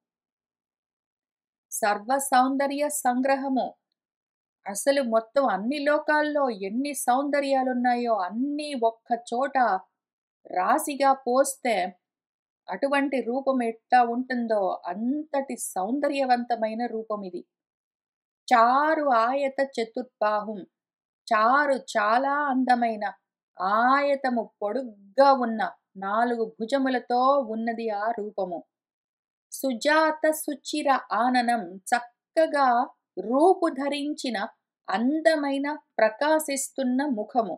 సర్వ సౌందర్య సంగ్రహము. అసలు మొత్తం అన్ని లోకాల్లో ఎన్ని సౌందర్యాలున్నాయో అన్నీ ఒక్క చోట రాశిగా పోస్తే అటువంటి రూపం ఎట్లా ఉంటుందో అంతటి సౌందర్యవంతమైన రూపం ఇది. చారు ఆయత చతుర్బాహుం. చారు చాలా అందమైన ఆయతము పొడుగ్గా ఉన్న 4 భుజములతో ఉన్నది ఆ రూపము. సుజాత సుచిర ఆననం చక్కగా రూపు ధరించిన అందమైన ప్రకాశిస్తున్న ముఖము.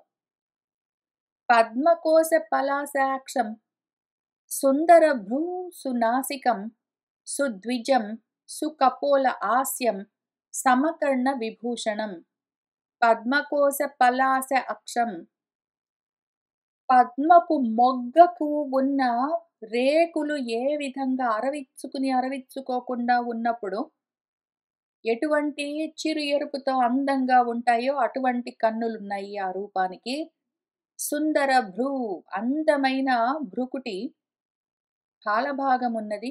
పద్మకోశ పలాశాక్షం సుందరభ్రూ సునాసికం సుద్విజం సుకపోల హాస్యం సమకర్ణ విభూషణం. పద్మకోశ పలాశ అక్షం, పద్మపు మొగ్గకు ఉన్న రేకులు ఏ విధంగా అరవిచ్చుకోకుండా ఉన్నప్పుడు ఎటువంటి చిరు ఎరుపుతో అందంగా ఉంటాయో అటువంటి కన్నులున్నాయి ఆ రూపానికి. సుందర భ్రూ, అందమైన భ్రుకుటి కాలభాగమున్నది.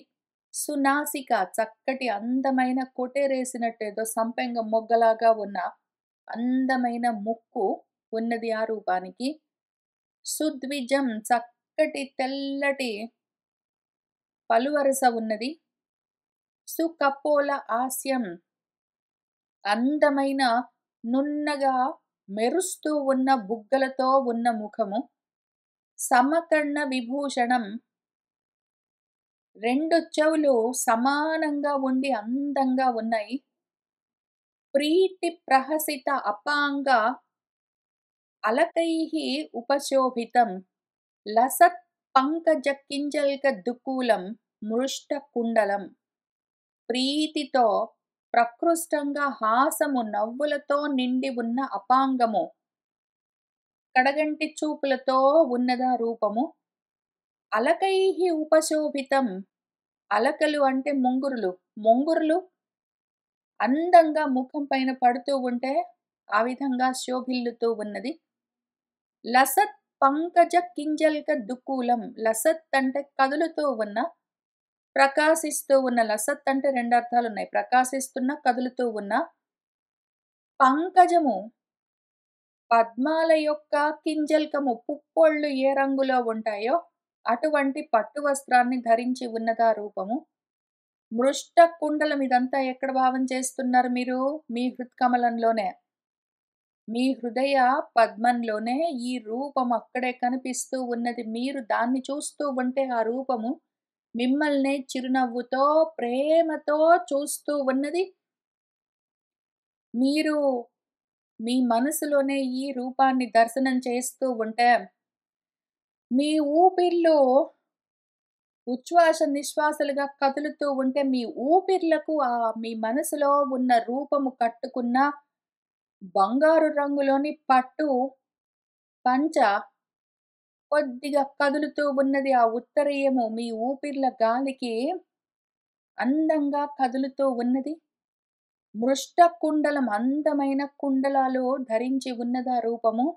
సునాసిక, చక్కటి అందమైన కొటేరేసినట్టు ఏదో సంపెంగ మొగ్గలాగా ఉన్న అందమైన ముక్కు ఉన్నది ఆ రూపానికి. సుద్విజం, చక్కటి తెల్లటి పలువరస ఉన్నది. సుకపోల హాస్యం, అందమైన నున్నగా మెరుస్తూ ఉన్న బుగ్గలతో ఉన్న ముఖము. సమకర్ణ విభూషణం, రెండు చెవులు సమానంగా ఉండి అందంగా ఉన్నాయి. ప్రీతి ప్రహసిత అపాంగ అలకైః ఉపశోభితం లసత్ పంకజ కింజల్క దుకూలం మృష్ట కుండలం. ప్రీతితో ప్రకృష్టంగా హాసము నవ్వులతో నిండి ఉన్న అపాంగము, కడగంటి చూపులతో ఉన్నదా రూపము. అలకైః ఉపశోభితం, అలకలు అంటే ముంగురులు, ముంగురులు అందంగా ముఖం పైన పడుతూ ఉంటే ఆ విధంగా శోభిల్లుతూ ఉన్నది. లసత్ పంకజ కింజల్క దుకూలం, లసత్ అంటే కదులుతూ ఉన్న, ప్రకాశిస్తూ ఉన్న. లసత్ అంటే రెండు అర్థాలు ఉన్నాయి, ప్రకాశిస్తున్న, కదులుతూ ఉన్న. పంకజము, పద్మాల యొక్క కింజల్కము, పుప్పొళ్ళు ఏ రంగులో ఉంటాయో అటువంటి పట్టు వస్త్రాన్ని ధరించి ఉన్నదా రూపము. మృష్ట కుండలం, ఇదంతా ఎక్కడ భావం చేస్తున్నారు మీరు? మీ హృత్కమలంలోనే, మీ హృదయ పద్మంలోనే ఈ రూపం అక్కడే కనిపిస్తూ ఉన్నది. మీరు దాన్ని చూస్తూ ఉంటే ఆ రూపము మిమ్మల్ని చిరునవ్వుతో ప్రేమతో చూస్తూ ఉన్నది. మీరు మీ మనసులోనే ఈ రూపాన్ని దర్శనం చేస్తూ ఉంటే మీ ఊపిర్లు ఉచ్ఛ్వాస నిశ్వాసాలుగా కదులుతూ ఉంటే మీ ఊపిర్లకు మీ మనసులో ఉన్న రూపము కట్టుకున్న బంగారు రంగులోని పట్టు పంచ కొద్దిగా కదులుతూ ఉన్నది. ఆ ఉత్తరీయము మీ ఊపిర్ల గాలికి అందంగా కదులుతూ ఉన్నది. మృష్ట కుండలం, అందమైన కుండలాలు ధరించి ఉన్నదా రూపము.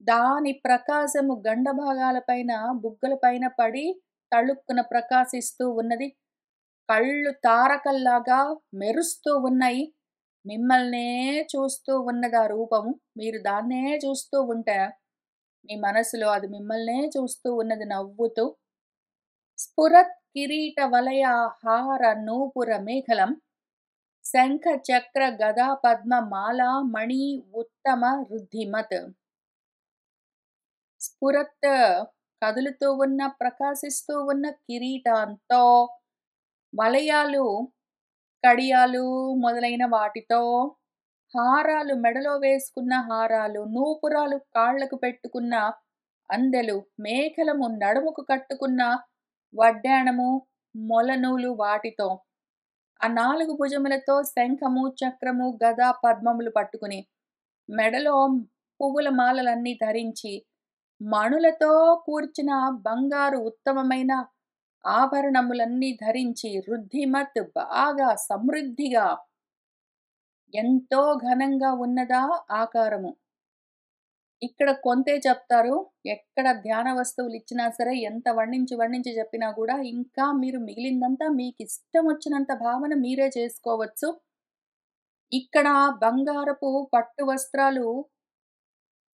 దాని ప్రకాశము గండభాగాలపైన బుగ్గలపైన పడి తళుక్కున ప్రకాశిస్తూ ఉన్నది. కళ్ళు తారకల్లాగా మెరుస్తూ ఉన్నాయి. మిమ్మల్నే చూస్తూ ఉన్నది ఆ రూపము. మీరు దాన్నే చూస్తూ ఉంటే మీ మనసులో అది మిమ్మల్నే చూస్తూ ఉన్నది నవ్వుతూ. స్ఫురత్ కిరీట వలయ హార నూపుర మేఖలం శంఖ చక్ర గదా పద్మ మాలా మణి ఉత్తమ రుద్ధిమత్. స్ఫురత్, కదులుతూ ఉన్న, ప్రకాశిస్తూ ఉన్న కిరీటంతో, వలయాలు, కడియాలు మొదలైన వాటితో, హారాలు, మెడలో వేసుకున్న హారాలు, నూపురాలు, కాళ్లకు పెట్టుకున్న అందెలు, మేఖలము, నడుముకు కట్టుకున్న వడ్డాణము, మొలనూలు వాటితో, ఆ 4 భుజములతో శంఖము, చక్రము, గద, పద్మములు పట్టుకుని, మెడలో పువ్వుల మాలలన్నీ ధరించి, మణులతో కూర్చిన బంగారు ఉత్తమమైన ఆభరణములన్నీ ధరించి, రుద్ధిమత్, బాగా సమృద్ధిగా ఎంతో ఘనంగా ఉన్నదా ఆకారము. ఇక్కడ కొంతే చెప్తారు. ఎక్కడ ధ్యాన వస్తువులు ఇచ్చినా సరే, ఎంత వర్ణించి చెప్పినా కూడా ఇంకా మీరు మిగిలిందంతా మీకిష్టం వచ్చినంత భావన మీరే చేసుకోవచ్చు. ఇక్కడ బంగారపు పట్టు వస్త్రాలు,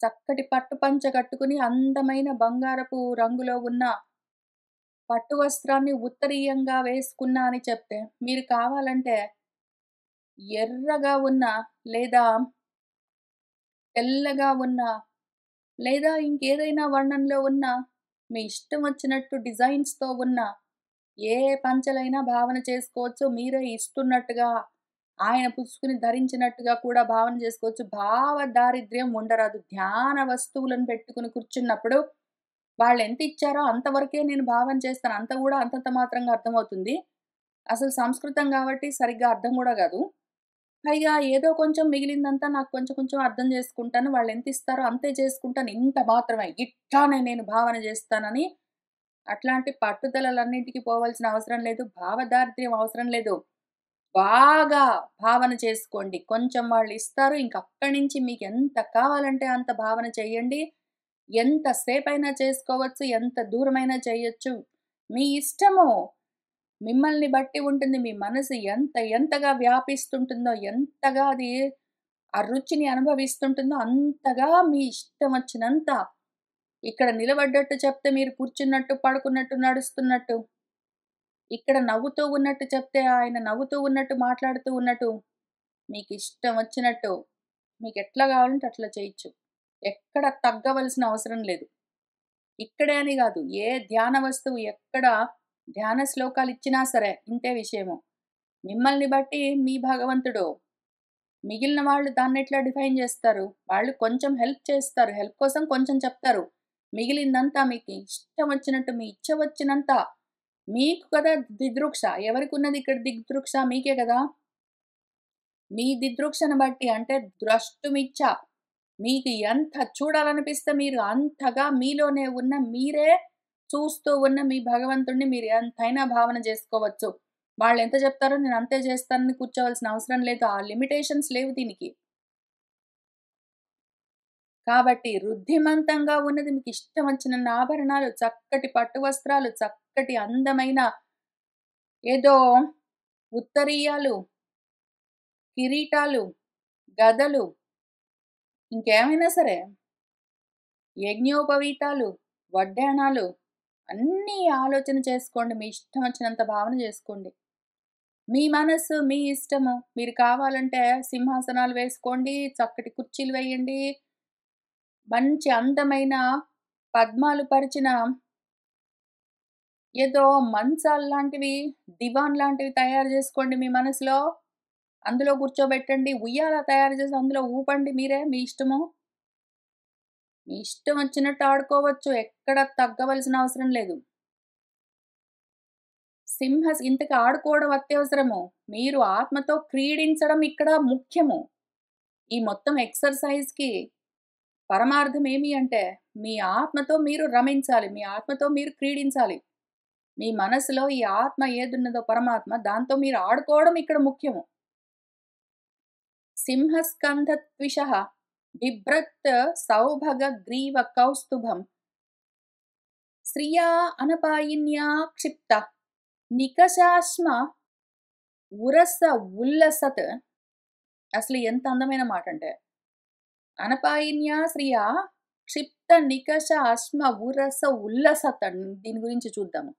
చక్కటి పట్టు పంచ కట్టుకుని అందమైన బంగారపు రంగులో ఉన్న పట్టు వస్త్రాన్ని ఉత్తరీయంగా వేసుకున్నా అని చెప్తే, మీరు కావాలంటే ఎర్రగా ఉన్న, లేదా తెల్లగా ఉన్న, లేదా ఇంకేదైనా వర్ణంలో ఉన్న, మీ ఇష్టం వచ్చినట్టు డిజైన్స్‌తో ఉన్న ఏ పంచలైనా భావన చేసుకోవచ్చు. మీరే ఇస్తున్నట్టుగా ఆయన పుచ్చుకుని ధరించినట్టుగా కూడా భావన చేసుకోవచ్చు. భావ దారిద్ర్యం ఉండరాదు. ధ్యాన వస్తువులను పెట్టుకొని కూర్చున్నప్పుడు వాళ్ళెంత ఇచ్చారో అంతవరకే నేను భావన చేస్తాను. అంత గూడా అంతంత మాత్రంగా అర్థమవుతుంది. అసలు సంస్కృతం గాబట్టి సరిగ్గా అర్థం గూడా గాదు. పైగా ఏదో కొంచెం మిగిలిందంతా నాకు కొంచెం కొంచెం అర్థం చేసుకుంటాను. వాళ్ళెంతిస్తారో అంతే చేసుకుంటాను. ఇంత మాత్రమే ఇట్టానే నేను భావన జేస్తానని అట్లాంటి పట్టుదలలన్నిటికి పోవాల్సిన అవసరం లేదు. భావదారిద్ర్యం అవసరం లేదు. బాగా భావన చేసుకోండి. కొంచెం వాళ్ళిస్తారు. ఇంక అక్కడి నుంచి మీకెంత కావాలంటే అంత భావన చేయండి. ఎంత సేపైనా చేసుకోవచ్చు. ఎంత దూరమైనా చేయొచ్చు. మీ ఇష్టము. మిమ్మల్ని బట్టి ఉంటుంది. మీ మనసు ఎంతగా వ్యాపిస్తుంటుందో, ఎంతగా అది ఆ రుచిని అనుభవిస్తుంటుందో అంతగా మీ ఇష్టం వచ్చినంత ఇక్కడ నిలబడ్డట్టు చెప్తే మీరు కూర్చున్నట్టు, పడుకున్నట్టు, నడుస్తున్నట్టు. ఇక్కడ నవ్వుతూ ఉన్నట్టు చెప్తే ఆయన నవ్వుతూ ఉన్నట్టు, మాట్లాడుతూ ఉన్నట్టు. మీకిష్టం వచ్చినట్టు, మీకెట్లా గావాలంటే అట్లా చేయొచ్చు. ఎక్కడ తగ్గవలసిన అవసరం లేదు. ఇక్కడే అని గాదు. ఏ ధ్యాన వస్తువు ఎక్కడ ధ్యాన శ్లోకాలిచ్చినా సరే ఇంతే విషయము. మిమ్మల్ని బట్టి మీ భగవంతుడు. మిగిలిన వాళ్ళు దాన్నెట్లా డిఫైన్ జేస్తారు? వాళ్ళు కొంచెం హెల్ప్ చేస్తారు. హెల్ప్ కోసం కొంచెం చెప్తారు. మిగిలిందంతా మీకు ఇష్టం వచ్చినట్టు, మీ ఇచ్చ వచ్చినంత మీకు కదా దిదృక్ష. ఎవరికున్నది ఇక్కడ దిదృక్ష మీకే గదా! మీ దిదృక్షను బట్టి అంటే ద్రష్టుమిచ్చ. మీకు ఎంత చూడాలనిపిస్తే మీరు అంతగా మీలోనే ఉన్న మీరే చూస్తూ ఉన్న మీ భగవంతుడిని మీరు ఎంతైనా భావన జేసుకోవచ్చు. వాళ్ళెంత జెప్తారో నేను అంతే జేస్తానని కూర్చోవాల్సిన అవసరం లేదు. ఆ లిమిటేషన్స్ లేవు దీనికి. కాబట్టి రుద్ధిమంతంగా ఉన్నది మీకిష్టం వచ్చినన్ని ఆభరణాలు, చక్కటి పట్టు వస్త్రాలు, చక్కటి అందమైన ఏదో ఉత్తరీయాలు, కిరీటాలు, గదలు ఇంకేమైనా సరే యజ్ఞోపవీతాలు, వడ్డాణాలు అన్నీ ఆలోచన చేసుకోండి. మీ ఇష్టం వచ్చినంత భావన జేసుకోండి. మీ మనస్సు మీ ఇష్టము. మీరు కావాలంటే సింహాసనాలు వేసుకోండి, చక్కటి కుర్చీలు వేయండి, మంచి అందమైన పద్మాలు పరిచిన ఏదో మంచాల్లాంటివి, దివాన్ లాంటివి తయారు జేసుకోండి మీ మనసులో. అందులో కూర్చోబెట్టండి. ఉయ్యాల తయారు చేసి అందులో ఊపండి మీరే మీ ఇష్టము. మీ ఇష్టం వచ్చినట్టు ఆడుకోవచ్చు. ఎక్కడ తగ్గవలసిన అవసరం లేదు. ఇంతకి ఆడుకోవడం అత్యవసరము. మీరు ఆత్మతో క్రీడించడం ఇక్కడ ముఖ్యము. ఈ మొత్తం ఎక్సర్‌సైజ్‌కి పరమార్థం ఏమి అంటే, మీ ఆత్మతో మీరు రమించాలి. మీ ఆత్మతో మీరు క్రీడించాలి. మీ మనసులో ఈ ఆత్మ ఏదున్నదో పరమాత్మ దాంతో మీరు ఆడుకోవడం ఇక్కడ ముఖ్యము. సింహస్కంధత్విషः బిభ్రత్ సౌభగ గ్రీవ కౌస్తుభం శ్రియా అనపాయిన్యా క్షిప్త నికషాశ్మ ఉరస ఉల్లసత్. అసలు ఎంత అందమైన మాటంటే, అనపాయిన్యా శ్రియా క్షిప్త నికష అశ్మ ఉరస ఉల్లసత్ దీని గురించి చూద్దాము.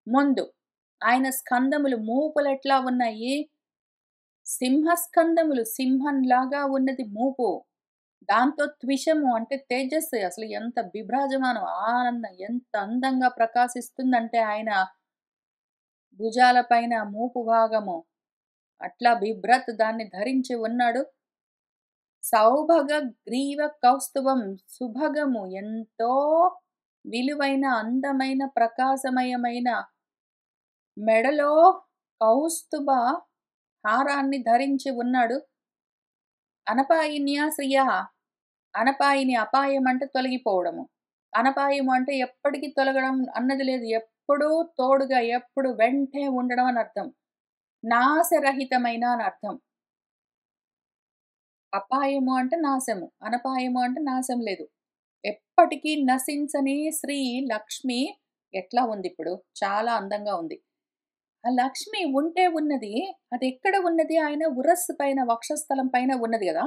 ముందు ఆయన స్కందములు మూపులెట్లా ఉన్నాయి? సింహస్కందములు సింహంలాగా ఉన్నది మూపు. దాంతో త్విషము అంటే తేజస్సు అసలు ఎంత బిభ్రాజమానం, ఆనందం ఎంత అందంగా ప్రకాశిస్తుందంటే ఆయన భుజాల పైన మూపు భాగము. అట్లా బిభ్రత్ దాన్ని ధరించి ఉన్నాడు. సౌభగ గ్రీవ కౌస్తుభం సుభగము ఎంతో విలువైన, అందమైన, ప్రకాశమయమైన మెడలో కౌస్తుభ హారాన్ని ధరించి ఉన్నాడు. అనపాయిన్యా శ్రియ. అనపాయిని అపాయం అంటే తొలగిపోవడము. అనపాయము అంటే ఎప్పటికి తొలగడం అన్నది లేదు. ఎప్పుడూ తోడుగా, ఎప్పుడు వెంటే ఉండడం అని అర్థం. నాశరహితమైన అని అర్థం. అపాయము అంటే నాశము. అనపాయము అంటే నాశం లేదు. ఎప్పటికీ నశించని శ్రీ లక్ష్మి ఎట్లా ఉందిప్పుడు? చాలా అందంగా ఉంది. ఆ లక్ష్మి ఉంటే ఉన్నది. అదెక్కడ ఉన్నది? ఆయన ఉరస్సు పైన, వక్షస్థలం పైన ఉన్నది గదా!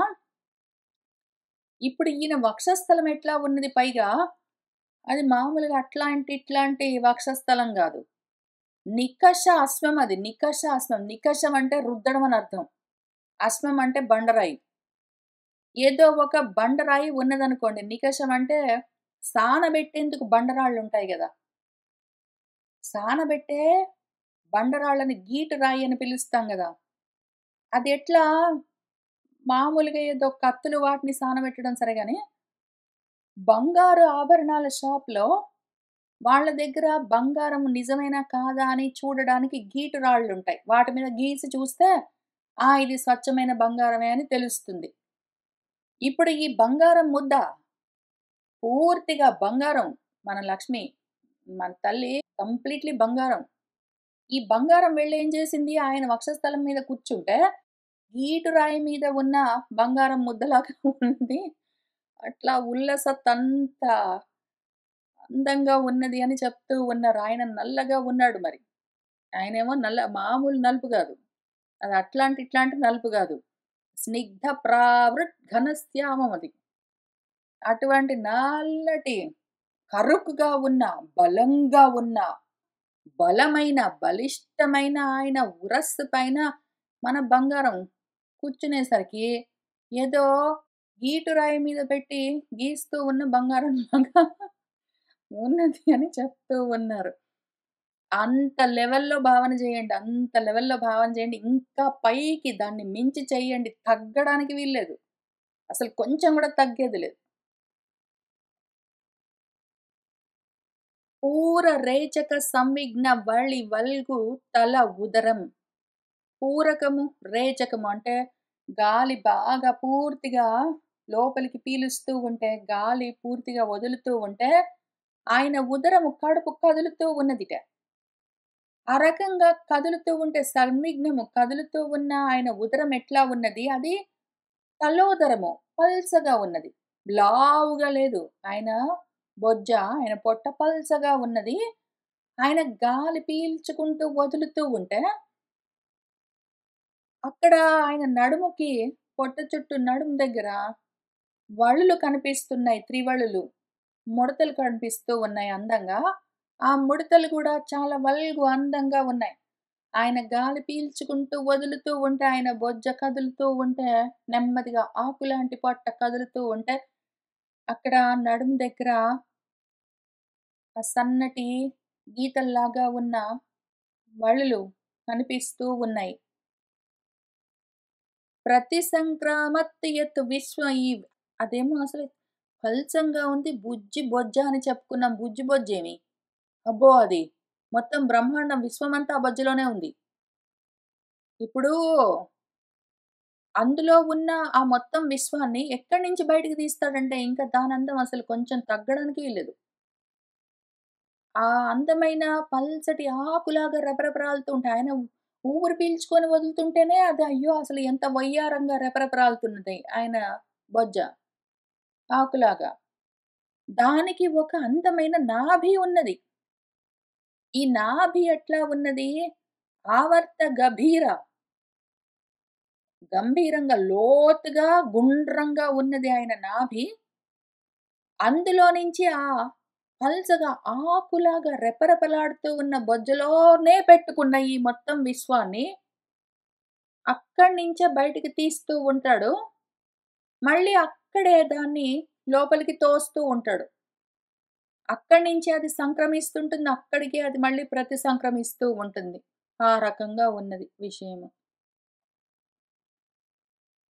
ఇప్పుడు ఈయన వక్షస్థలం ఎట్లా ఉన్నది పైగా? అది మామూలుగా అట్లాంటి, ఇట్లాంటి వక్షస్థలం గాదు. నికష అశ్వం అది. నికష అశ్వం. నికషం అంటే రుద్దడం అని అర్థం. అశ్వం అంటే బండరాయి. ఏదో ఒక బండరాయి ఉన్నదనుకోండి. నికషం అంటే సానబెట్టేందుకు బండరాళ్ళుంటాయి గదా! సానబెట్టే బండరాళ్ళని గీటు రాయి అని పిలుస్తాం గదా! అది ఎట్లా మామూలుగా ఏదో కత్తులు వాటిని సానబెట్టడం సరే గాని, బంగారు ఆభరణాల షాప్‌లో వాళ్ళ దగ్గర బంగారం నిజమేనా కాదా అని చూడడానికి గీటురాళ్ళుంటాయి. వాటి మీద గీసి చూస్తే, ఆ! ఇది స్వచ్ఛమైన బంగారమే అని తెలుస్తుంది. ఇప్పుడు ఈ బంగారం ముద్ద పూర్తిగా బంగారం. మన లక్ష్మి, మన తల్లి కంప్లీట్‌లీ బంగారం. ఈ బంగారం వెళ్లి ఏం చేసింది? ఆయన వక్షస్థలం మీద కూర్చుంటే, గీటురాయి మీద ఉన్న బంగారం ముద్దలాగా ఉంది. అట్లా ఉల్లసత్తంతా అందంగా ఉన్నది అని చెప్తూ ఉన్నారు. ఆయన నల్లగా ఉన్నాడు మరి. ఆయనేమో మామూలు నలుపు గాదు. అది అట్లాంటి, ఇట్లాంటి నలుపు గాదు. స్నిగ్ధ ప్రావృట్ ఘనశ్యామం అది. అటువంటి నల్లటి కరుకుగా ఉన్న, బలంగా ఉన్న, బలమైన, బలిష్టమైన ఆయన ఉరస్సు పైన మన బంగారం కూర్చునేసరికి ఏదో గీటురాయి మీద పెట్టి గీస్తూ ఉన్న బంగారంలాగా ఉన్నది అని చెప్తూ ఉన్నారు. అంత లెవెల్‌లో భావన జేయండి. అంత లెవెల్‌లో భావన చేయండి. ఇంకా పైకి దాన్ని మించి చేయండి. తగ్గడానికి వీల్లేదు. అసలు కొంచెం గూడా తగ్గేది లేదు. పూర రేచక సంవిఘ్న వళి వల్గు తల ఉదరం. పూరకము, రేచకము అంటే గాలి బాగా పూర్తిగా లోపలికి పీలుస్తూ ఉంటే, గాలి పూర్తిగా వదులుతూ ఉంటే, ఆయన ఉదరము కడుపు కదులుతూ ఉన్నదిట. ఆ రకంగా కదులుతూ ఉంటే సంవిఘ్నము కదులుతూ ఉన్న ఆయన ఉదరం ఎట్లా ఉన్నది? అది తలోదరము పల్చగా ఉన్నది. లావుగా లేదు. ఆయన బొజ్జ, ఆయన పొట్ట పల్చగా ఉన్నది. ఆయన గాలి పీల్చుకుంటూ వదులుతూ ఉంటే, అక్కడ ఆయన నడుముకి పొట్ట చుట్టూ నడుము దగ్గర వళులు కనిపిస్తున్నాయి. త్రివళులు. ముడతలు కనిపిస్తూ ఉన్నాయి అందంగా. ఆ ముడతలు కూడా చాలా అందంగా ఉన్నాయి. ఆయన గాలి పీల్చుకుంటూ వదులుతూ ఉంటే, ఆయన బొజ్జ కదులుతూ ఉంటే, నెమ్మదిగా ఆకులాంటి పొట్ట కదులుతూ ఉంటే, అక్కడ నడుము దగ్గర ఆ సన్నటి గీతల్లాగా ఉన్న వళులు కనిపిస్తూ ఉన్నాయి. ప్రతి సంక్రామత్ యత్ విశ్వ ఈవ్ అదేమో అసలు పల్చంగా ఉంది. బుజ్జి బొజ్జ అని చెప్పుకున్నాం. బుజ్జి బొజ్జేమి? అబ్బో! అది మొత్తం బ్రహ్మాండం విశ్వమంతా ఆ బొజ్జలోనే ఉంది. ఇప్పుడు అందులో ఉన్న ఆ మొత్తం విశ్వాన్ని ఎక్కడి నుంచి బయటికి తీస్తాడంటే, ఇంకా దానందం అసలు కొంచెం తగ్గడానికి లేదు. ఆ అందమైన పల్చటి ఆకులాగా రెపరెపరాలుతూ ఉంటాయి. ఆయన ఊపిరి పీల్చుకొని వదులుతుంటేనే అది అయ్యో! అసలు ఎంత వయ్యారంగా రెపరెపరాలుతున్నది ఆయన బొజ్జ ఆకులాగా. దానికి ఒక అందమైన నాభి ఉన్నది. ఈ నాభి ఎట్లా ఉన్నది? ఆవర్త గభీర. గంభీరంగా, లోతుగా, గుండ్రంగా ఉన్నది ఆయన నాభి. అందులో నుంచి పల్చగా ఆకులాగా రెపరెపలాడుతూ ఉన్న బొజ్జలోనే పెట్టుకున్న ఈ మొత్తం విశ్వాన్ని అక్కడి నుంచే బయటికి తీస్తూ ఉంటాడు. మళ్ళీ అక్కడే దాన్ని లోపలికి తోస్తూ ఉంటాడు. అక్కడి నుంచి అది సంక్రమిస్తుంటుంది. అక్కడికే అది మళ్ళీ సంక్రమిస్తూ ఉంటుంది. ఆ రకంగా ఉన్నది విషయము.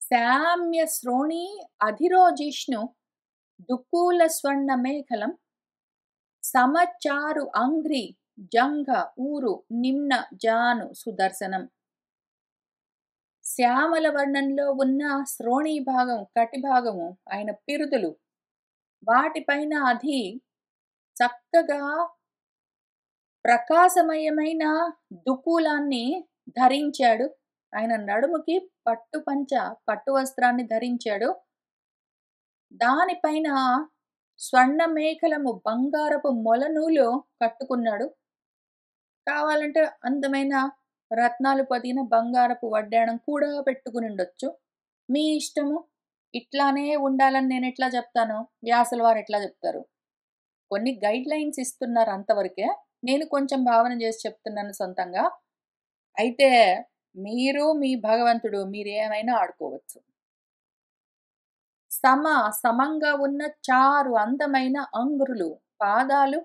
శామ్య శ్రోణి అధిరోజిష్ణు దుకూల స్వర్ణ మేఖలం సమచారు అంఘ్రి జంఘ ఊరు నిమ్న జాను సుదర్శనం. శ్యామల వర్ణంలో ఉన్న శ్రోణి భాగం, కటి భాగము ఆయన పిరుదులు వాటిపైన చక్కగా ప్రకాశమయమైన దుకూలాన్ని ధరించాడు. ఆయన నడుముకి పట్టు వస్త్రాన్ని ధరించాడు. దానిపైన స్వర్ణ మేఖలము బంగారపు మొలనూలు కట్టుకున్నాడు. కావాలంటే అందమైన రత్నాలు పొదిగిన బంగారపు వడ్డాణం కూడా పెట్టుకునుండొచ్చు. మీ ఇష్టము. ఇట్లానే ఉండాలని నేనెట్లా జెప్తాను? వ్యాసుల వారెట్లా జెప్తారు? కొన్ని గైడ్‌లైన్స్ ఇస్తున్నారు అంతవరకే. నేను కొంచెం భావన జేసి చెప్తున్నాను సొంతంగా. అయితే మీరు, మీ భగవంతుడు మీరేమైనా ఆడుకోవచ్చు. సమంగా ఉన్న చారు అందమైన అంగురులు, పాదాలు,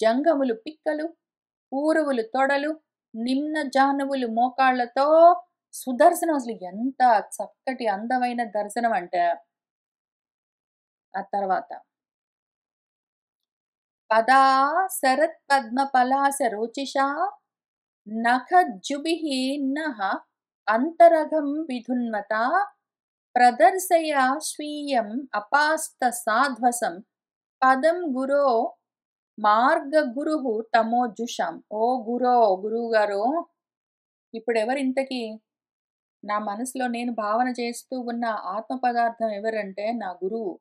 జంఘములు పిక్కలు, ఊరువులు తొడలు, నిమ్న జానువులు మోకాళ్ళతో సుదర్శనం అసలు ఎంత చక్కటి అందమైన దర్శనం అంటే, ఆ తర్వాత పదా శరత్పద్మ పలాశ రోచిషా నఖజ్జుభిః నః అంతరఘం విధున్వతా ప్రదర్శయ స్వీయం అపాస్త సాధ్వసం పదం గురో మార్గగురుః తమోజుషాం. ఓ గురువుగారు, ఇప్పుడెవరింతకీ నా మనసులో నేను భావన చేస్తూ ఉన్న ఆత్మ పదార్థం ఎవరంటే నా గురువు.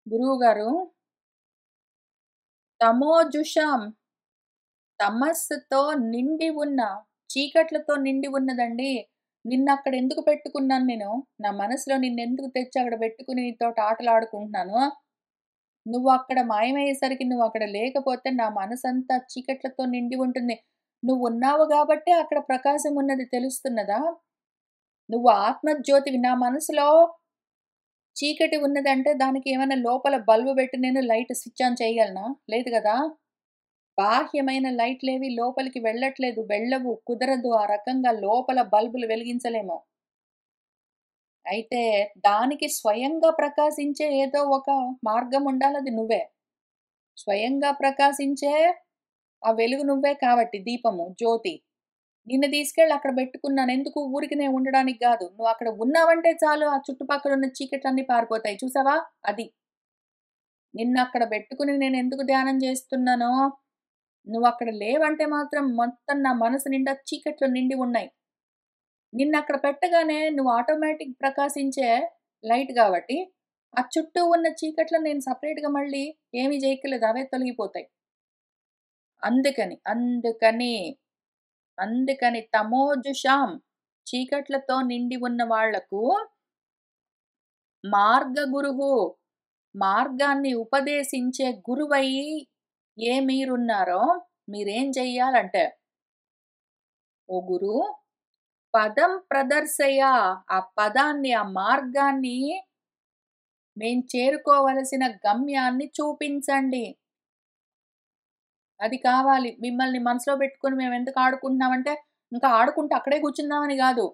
గురువుగారు తమోజుషాం, తమస్సుతో నిండి ఉన్న, చీకట్లతో నిండి ఉన్నదండి. నిన్నక్కడెందుకు పెట్టుకున్నాను నేను? నా మనసులో నిన్నెందుకు తెచ్చి అక్కడ పెట్టుకొని నీతోటి ఆటలాడుకుంటున్నాను? నువ్వక్కడ మాయమయ్యేసరికి నువ్వక్కడ లేకపోతే నా మనసంతా చీకట్లతో నిండి ఉంటుంది. నువ్వున్నావు గాబట్టే అక్కడ ప్రకాశం ఉన్నది తెలుస్తున్నదా? నువ్వు ఆత్మజ్యోతివి. నా మనసులో చీకటి ఉన్నదంటే దానికి ఏమైనా లోపల బల్బు పెట్టి నేను లైట్ స్విచ్ ఆన్ చేయగలనా? లేదు గదా! బాహ్యమైన లైట్‌లేవి లోపలికి వెళ్ళట్లేదు. వెళ్ళవు. కుదరదు. ఆ రకంగా లోపల బల్బులు వెలిగించలేము. అయితే దానికి స్వయంగా ప్రకాశించే ఏదో ఒక మార్గం ఉండాలది నువ్వే. స్వయంగా ప్రకాశించే ఆ వెలుగు నువ్వే కాబట్టి దీపము, జ్యోతి. నిన్ను తీసుకెళ్ళి అక్కడ బెట్టుకున్నాను. ఎందుకు ఊరికనే ఉండడానికి గాదు. నువ్వక్కడ ఉన్నావంటే చాలు ఆ చుట్టుపక్కలున్న చీకట్లన్నీ పారిపోతాయి. చూసావా? అది. నిన్నక్కడ బెట్టుకుని నేనెందుకు ధ్యానం జేస్తున్నానో, నువ్వక్కడ లేవంటే మాత్రం మొత్తం నా మనసు నిండా చీకట్లు నిండి ఉన్నాయి. నిన్నక్కడ పెట్టగానే నువ్వు ఆటోమేటిక్ ప్రకాశించే లైట్ గాబట్టి, ఆ చుట్టూ ఉన్న చీకట్లను నేను సెపరేట్‌గా మళ్ళీ ఏమి జేయక్కర్లేదు. అవే తొలగిపోతాయి. అందుకని తమోజుషాం, చీకట్లతో నిండి ఉన్న వాళ్లకు మార్గగురువు, మార్గాన్ని ఉపదేశించే గురువై మీరున్నారో మీరేం చెయ్యాలంటే, ఓ గురు పదం ప్రదర్శయ, ఆ పదాన్ని, ఆ మార్గాన్ని, మేం చేరుకోవలసిన గమ్యాన్ని చూపించండి. అది కావాలి. మిమ్మల్ని మనసులో పెట్టుకొని మేమెందుకు ఆడుకుంటున్నామంటే, ఇంకా ఆడుకుంటూ అక్కడే కూర్చుందామని గాదు.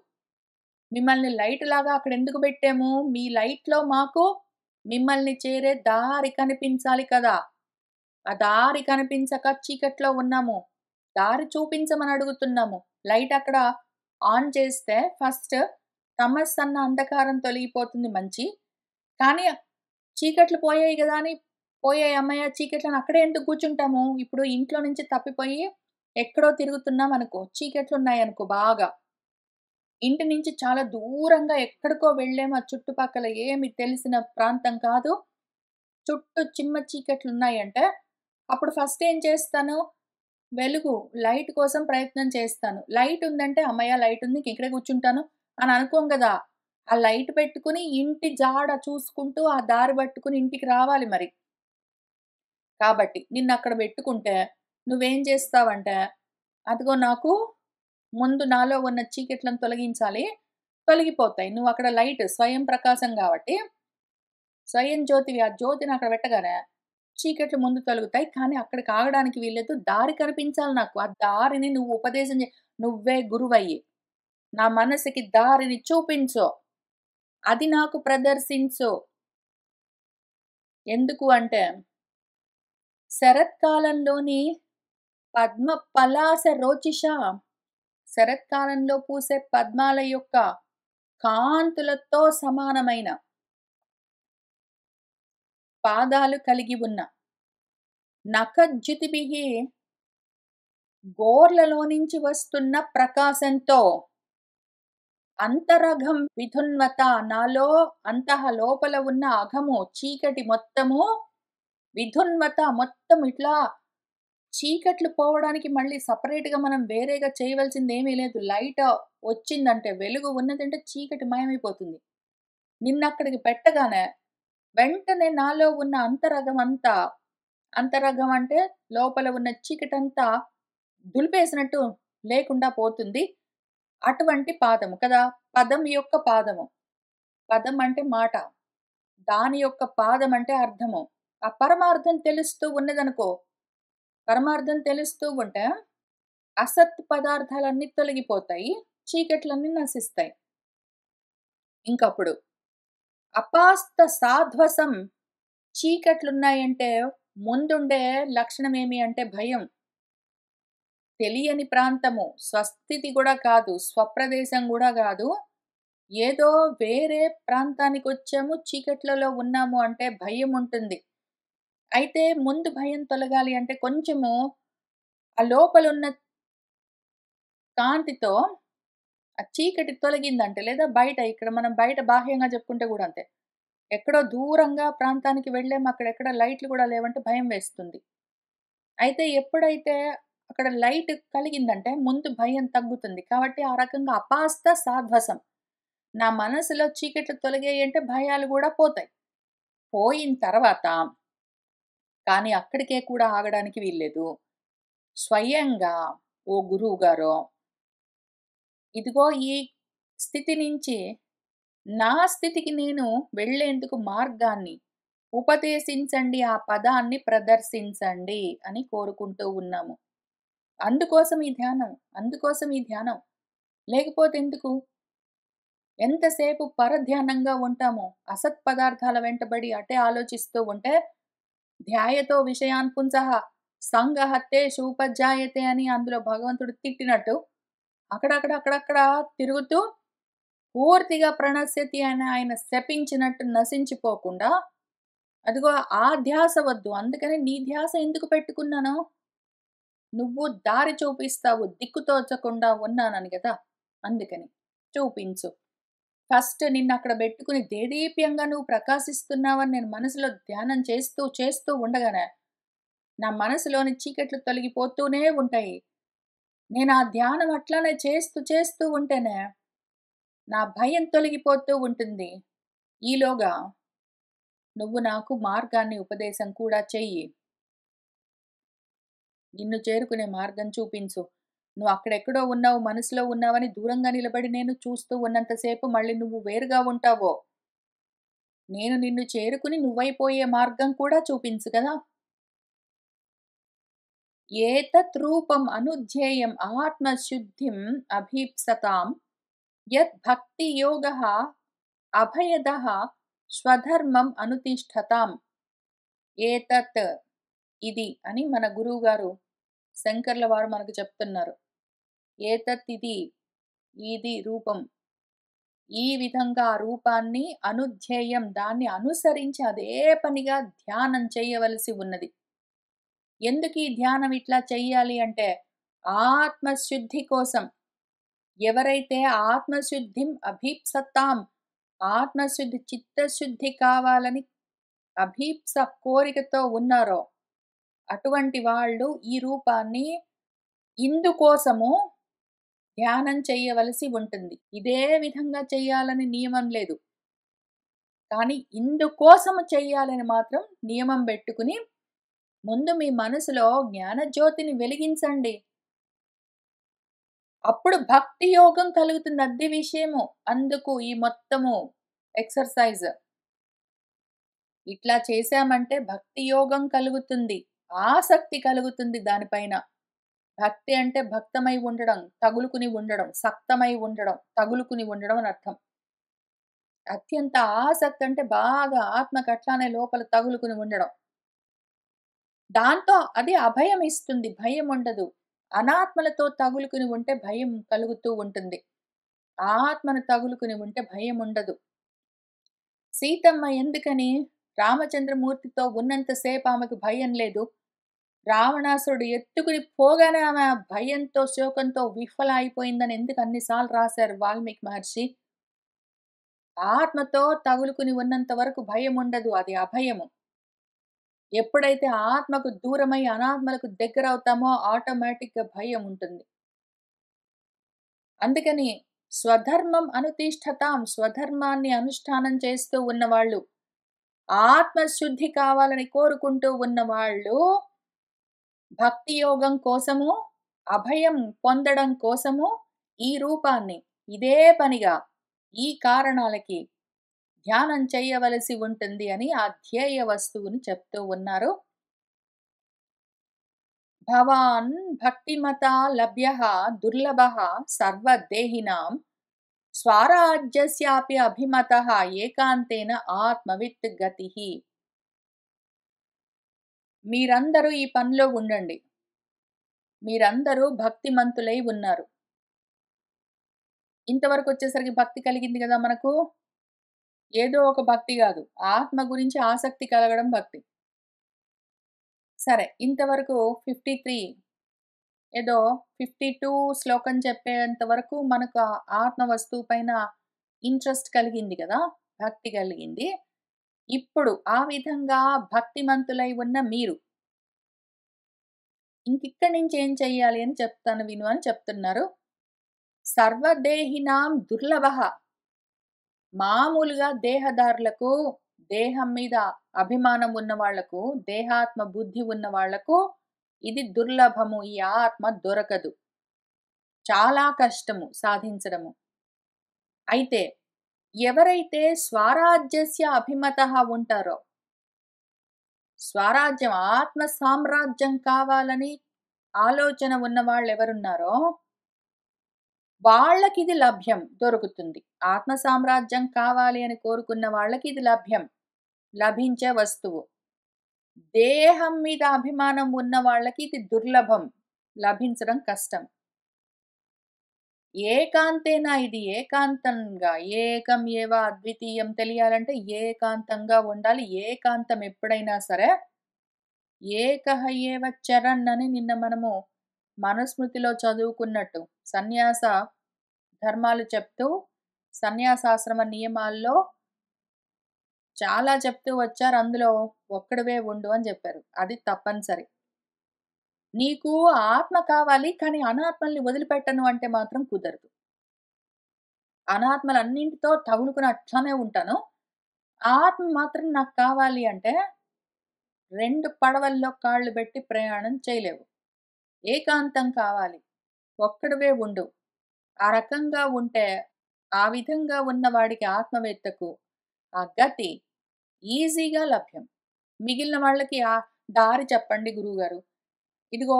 మిమ్మల్ని లైట్‌లాగా అక్కడెందుకు బెట్టాము? మీ లైట్‌లో మాకు మిమ్మల్ని చేరే దారి కనిపించాలి కదా! ఆ దారి కనిపించక చీకట్లో ఉన్నాము. దారి చూపించమని అడుగుతున్నాము. లైట్ అక్కడ ఆన్ చేస్తే ఫస్ట్ తమస్సన్న అంధకారం తొలగిపోతుంది మంచి. కానీ చీకట్లు పోయాయి గదా! అని పోయాయి హమ్మయ్య! చీకట్లని అక్కడే ఎందుకు కూర్చుంటాము? ఇప్పుడు ఇంట్లో నుంచి తప్పిపోయి ఎక్కడో తిరుగుతున్నామనుకో, చీకట్లున్నాయనుకో బాగా. ఇంటి నుంచి చాలా దూరంగా ఎక్కడికో వెళ్ళాము. ఆ చుట్టుపక్కల ఏమి తెలిసిన ప్రాంతం కాదు. చుట్టూ చిమ్మ చీకట్లున్నాయంటే, అప్పుడు ఫస్ట్ ఏం చేస్తాను? వెలుగు, లైట్ కోసం ప్రయత్నం చేస్తాను. లైట్ ఉందంటే, హమ్మయ్య! లైట్ ఉంది. ఇంక ఇక్కడే కూర్చుంటాను అని అనుకోం గదా! ఆ లైట్ పెట్టుకొని ఇంటి జాడ చూసుకుంటూ ఆ దారి పట్టుకొని ఇంటికి రావాలి మరి. కాబట్టి నిన్నక్కడ బెట్టుకుంటే, నువ్వేం చేస్తావంటే, అదిగో నాకు ముందు నాలో ఉన్న చీకట్లను తొలగించాలి. తొలగిపోతాయి. నువ్వక్కడ లైట్ స్వయం ప్రకాశం గాబట్టి, స్వయం జ్యోతివి. ఆ జ్యోతిని అక్కడ పెట్టగానే, చీకట్లు ముందు తొలగుతాయి. కానీ అక్కడికి ఆగడానికి వీల్లేదు. దారి కనిపించాలి నాకు. ఆ దారిని నువ్వు ఉపదేశం నువ్వే గురువయ్యి, నా మనసుకి దారిని చూపించు. అది నాకు ప్రదర్శించు. ఎందుకు అంటే, శరత్కాలంలోని పద్మ పలాస రోచిష, శరత్కాలంలో పూసే పద్మాల యొక్క కాంతులతో సమానమైన పాదాలు కలిగి ఉన్న నఖజ్యుతిభిః, గోర్లలో నుంచి వస్తున్న ప్రకాశంతో అంతరఘం విధున్వత, నాలో లోపల ఉన్న అఘము చీకటి మొత్తము విధున్వత, మొత్తం ఇట్లా చీకట్లు పోవడానికి మళ్ళీ సెపరేట్‌గా మనం వేరేగా చేయవలసిందేమీ లేదు. లైట్ వచ్చిందంటే, వెలుగు ఉన్నదంటే చీకటి మాయమైపోతుంది. నిన్నక్కడికి పెట్టగానే వెంటనే నాలో ఉన్న అంతరగమంతా, అంతరగం అంటే లోపల ఉన్న చీకటంతా దులిపేసినట్టు లేకుండా పోతుంది. అటువంటి పాదము కదా! పదం యొక్క పాదము. పదం అంటే మాట. దాని యొక్క పాదం అంటే అర్థము. ఆ పరమార్థం తెలుస్తూ ఉన్నదనుకో, పరమార్థం తెలుస్తూ ఉంటే అసత్ పదార్థాలన్నీ తొలగిపోతాయి. చీకట్లన్నీ నశిస్తాయి. ఇంకప్పుడు అపాస్త సాధ్వసం, చీకట్లున్నాయంటే ముందుండే లక్షణమేమి అంటే భయం. తెలియని ప్రాంతము, స్వస్థితి గూడా కాదు, స్వప్రదేశం గూడా గాదు. ఏదో వేరే ప్రాంతానికొచ్చాము, చీకట్లలో ఉన్నాము అంటే భయముంటుంది. అయితే ముందు భయం తొలగాలి అంటే కొంచెము ఆ లోపలున్న కాంతితో ఆ చీకటి తొలగిందంటే, లేదా బయట ఇక్కడ మనం బయట బాహ్యంగా చెప్పుకుంటే గూడా అంతే. ఎక్కడో దూరంగా ప్రాంతానికి వెళ్ళాము, అక్కడెక్కడ లైట్లు గూడా లేవంటే భయం వేస్తుంది. అయితే ఎప్పుడైతే అక్కడ లైట్ కలిగిందంటే ముందు భయం తగ్గుతుంది. కాబట్టి ఆ రకంగా అపాస్త సాధ్వసం. నా మనసులో చీకట్లు తొలగాయంటే భయాలు గూడా పోతాయి. పోయిన తర్వాత కానీ అక్కడికే కూడా ఆగడానికి వీల్లేదు. స్వయంగా ఓ గురువుగారో, ఇదిగో ఈ స్థితి నుంచి నా స్థితికి నేను వెళ్ళేందుకు మార్గాన్ని ఉపదేశించండి, ఆ పదాన్ని ప్రదర్శించండి అని కోరుకుంటూ ఉన్నాము. అందుకోసం ఈ ధ్యానం. అందుకోసం ఈ ధ్యానం. లేకపోతే ఎందుకు? ఎంతసేపు పరధ్యానంగా ఉంటామో, అసత్ పదార్థాల వెంటబడి అటే ఆలోచిస్తూ ఉంటే, ధ్యాయతో విషయాన్ పుంసః సంగహత్తేషు ఉపజాయతే అని అందులో భగవంతుడు తిట్టినట్టు, అక్కడక్కడ తిరుగుతూ పూర్తిగా ప్రణశ్యతి అని ఆయన శపించినట్టు నశించిపోకుండా, అదిగో ఆ ధ్యాస వద్దు. అందుకని నీ ధ్యాస ఎందుకు పెట్టుకున్నాను? నువ్వు దారి చూపిస్తావు, దిక్కు తోచకుండా ఉన్నానని గదా! అందుకని. చూపించు. ఫస్ట్ నిన్నక్కడ బెట్టుకుని దేదీప్యంగా నువ్వు ప్రకాశిస్తున్నావని నేను మనసులో ధ్యానం చేస్తూ ఉండగానే, నా మనసులోని చీకట్లు తొలగిపోతూనే ఉంటాయి. నేను ఆ ధ్యానం అట్లానే చేస్తూ ఉంటేనే, నా భయం తొలగిపోతూ ఉంటుంది. ఈలోగా నువ్వు నాకు మార్గాన్ని ఉపదేశం కూడా చెయ్యి. నిన్ను చేరుకునే మార్గం చూపించు. నువ్వు అక్కడెక్కడో ఉన్నావు, మనసులో ఉన్నావని దూరంగా నిలబడి నేను చూస్తూ ఉన్నంత సేపు మళ్ళీ నువ్వు వేరుగా ఉంటావో, నేను నిన్ను చేరుకుని నువ్వైపోయే మార్గం కూడా చూపించు కదా! ఏతత్ రూపం అనుధ్యేయం ఆత్మశుద్ధిం అభీప్సతాం యత్ భక్తి యోగః అభయదః స్వధర్మం అనుతిష్ఠతాం. ఏతత్ ఇది అని మన గురువుగారు శంకర్ల వారు మనకు చెప్తున్నారు. ఏతత్ ఇది రూపం. ఈ విధంగా ఆ రూపాన్ని అనుధ్యేయం, దాన్ని అనుసరించి అదే పనిగా ధ్యానం చేయవలసి ఉన్నది. ఎందుకు ఈ ధ్యానం ఇట్లా చెయ్యాలి అంటే, ఆత్మశుద్ధి కోసం. ఎవరైతే ఆత్మశుద్ధిం అభీప్సతాం, ఆత్మశుద్ధి చిత్తశుద్ధి కావాలని అభీప్స కోరికతో ఉన్నారో, అటువంటి వాళ్ళు ఈ రూపాన్ని ఇందుకోసము ధ్యానం చెయ్యవలసి ఉంటుంది. ఇదే విధంగా చెయ్యాలని నియమం లేదు. కానీ ఇందుకోసము చెయ్యాలని మాత్రం నియమం బెట్టుకుని, ముందు మీ మనసులో జ్ఞానజ్యోతిని వెలిగించండి. అప్పుడు భక్తి యోగం కలుగుతుంది. అద్దె విషయము. అందుకు ఈ మొత్తము ఎక్సర్‌సైజ్. ఇట్లా చేశామంటే భక్తి యోగం కలుగుతుంది. ఆసక్తి కలుగుతుంది దానిపైన. భక్తి అంటే భక్తమై ఉండడం, తగులుకుని ఉండడం, సక్తమై ఉండడం, తగులుకుని ఉండడం అని అర్థం. అత్యంత ఆసక్తి అంటే బాగా ఆత్మకు అట్లానే లోపల తగులుకుని ఉండడం. దాంతో అది అభయం ఇస్తుంది. భయం ఉండదు. అనాత్మలతో తగులుకుని ఉంటే భయం కలుగుతూ ఉంటుంది. ఆత్మను తగులుకుని ఉంటే భయం ఉండదు. సీతమ్మ ఎందుకని రామచంద్రమూర్తితో ఉన్నంత సేపు ఆమెకు భయం లేదు. రావణాసురుడు ఎత్తుకుని పోగానే ఆమె భయంతో, శోకంతో విఫల అయిపోయిందని ఎందుకు అన్ని సార్లు రాశారు వాల్మీకి మహర్షి. ఆత్మతో తగులుకుని ఉన్నంత వరకు భయం ఉండదు. అది అభయము. ఎప్పుడైతే ఆత్మకు దూరమై అనాత్మలకు దగ్గరవుతామో ఆటోమేటిక్‌గా భయం ఉంటుంది. అందుకని స్వధర్మం అనుతిష్ఠతాం, స్వధర్మాన్ని అనుష్ఠానం చేస్తూ ఉన్నవాళ్ళు, ఆత్మశుద్ధి కావాలని కోరుకుంటూ ఉన్నవాళ్ళు, భక్తి యోగం కోసము, అభయం పొందడం కోసము ఈ రూపాన్ని ఇదే పనిగా ఈ కారణాలకి ధ్యానం చేయవలసి ఉంటుంది అని ఆ ధ్యేయ వస్తువుని చెప్తూ ఉన్నారు. భవాన్ భక్తిమతా లభ్యః దుర్లభః సర్వదేహినాం స్వరాజ్యస్యాపి అభిమతః ఏకాంతేన ఆత్మవిత్ గతిః. మీరందరూ ఈ పనిలో ఉండండి. మీరందరూ భక్తిమంతులై ఉన్నారు. ఇంతవరకు వచ్చేసరికి భక్తి కలిగింది కదా మనకు. ఏదో ఒక భక్తి గాదు. ఆత్మ గురించి ఆసక్తి కలగడం భక్తి. సరే, ఇంతవరకు 53 ఏదో 52 శ్లోకం చెప్పేంత వరకు మనకు ఆ ఆత్మ వస్తువు పైన ఇంట్రెస్ట్ కలిగింది గదా! భక్తి కలిగింది. ఇప్పుడు ఆ విధంగా భక్తిమంతులై ఉన్న మీరు ఇంకిక్కడి నుంచి ఏం చెయ్యాలి అని చెప్తాను విను అని చెప్తున్నారు. సర్వదేహినాం దుర్లభః. మామూలుగా దేహదారులకు, దేహం మీద అభిమానం ఉన్న వాళ్లకు, దేహాత్మ బుద్ధి ఉన్న వాళ్లకు ఇది దుర్లభము. ఈ ఆత్మ దొరకదు. చాలా కష్టము సాధించడము. అయితే ఎవరైతే స్వరాజ్యస్య అభిమతః ఉంటారో, స్వరాజ్యం ఆత్మ సామ్రాజ్యం కావాలని ఆలోచన ఉన్న వాళ్ళెవరున్నారో వాళ్ళకిది లభ్యం దొరుకుతుంది. ఆత్మ సామ్రాజ్యం కావాలి అని కోరుకున్న వాళ్ళకి ఇది లభ్యం. లభించే వస్తువు. దేహం మీద అభిమానం ఉన్న వాళ్ళకి ఇది దుర్లభం. లభించడం కష్టం. ఏకాంతేన ఇది ఏకాంతంగా ఏకం ఏవ అద్వితీయం తెలియాలంటే ఏకాంతంగా ఉండాలి. ఏకాంతం ఎప్పుడైనా సరే ఏకః ఏవ చరన్ అని నిన్న మనము మనుస్మృతిలో చదువుకున్నట్టు సన్యాస ధర్మాలు చెప్తూ సన్యాసాశ్రమ నియమాల్లో చాలా చెప్తూ వచ్చారు. అందులో ఒక్కడివే ఉండు అని చెప్పారు. అది తప్పనిసరి. నీకు ఆత్మ కావాలి కానీ అనాత్మల్ని వదిలిపెట్టను అంటే మాత్రం కుదరదు. అనాత్మలన్నింటితో తగులుకుని అట్లానే ఉంటాను. ఆత్మ మాత్రం నాకు కావాలి అంటే 2 పడవల్లో కాళ్ళు పెట్టి ప్రయాణం చేయలేవు. ఏకాంతం కావాలి. ఒక్కడివే ఉండు. ఆ రకంగా ఉంటే ఆ విధంగా ఉన్న వాడికి ఆత్మవేత్తకు ఆ గతి ఈజీగా లభ్యం. మిగిలిన వాళ్ళకి ఆ దారి చెప్పండి గురువుగారు. ఇదిగో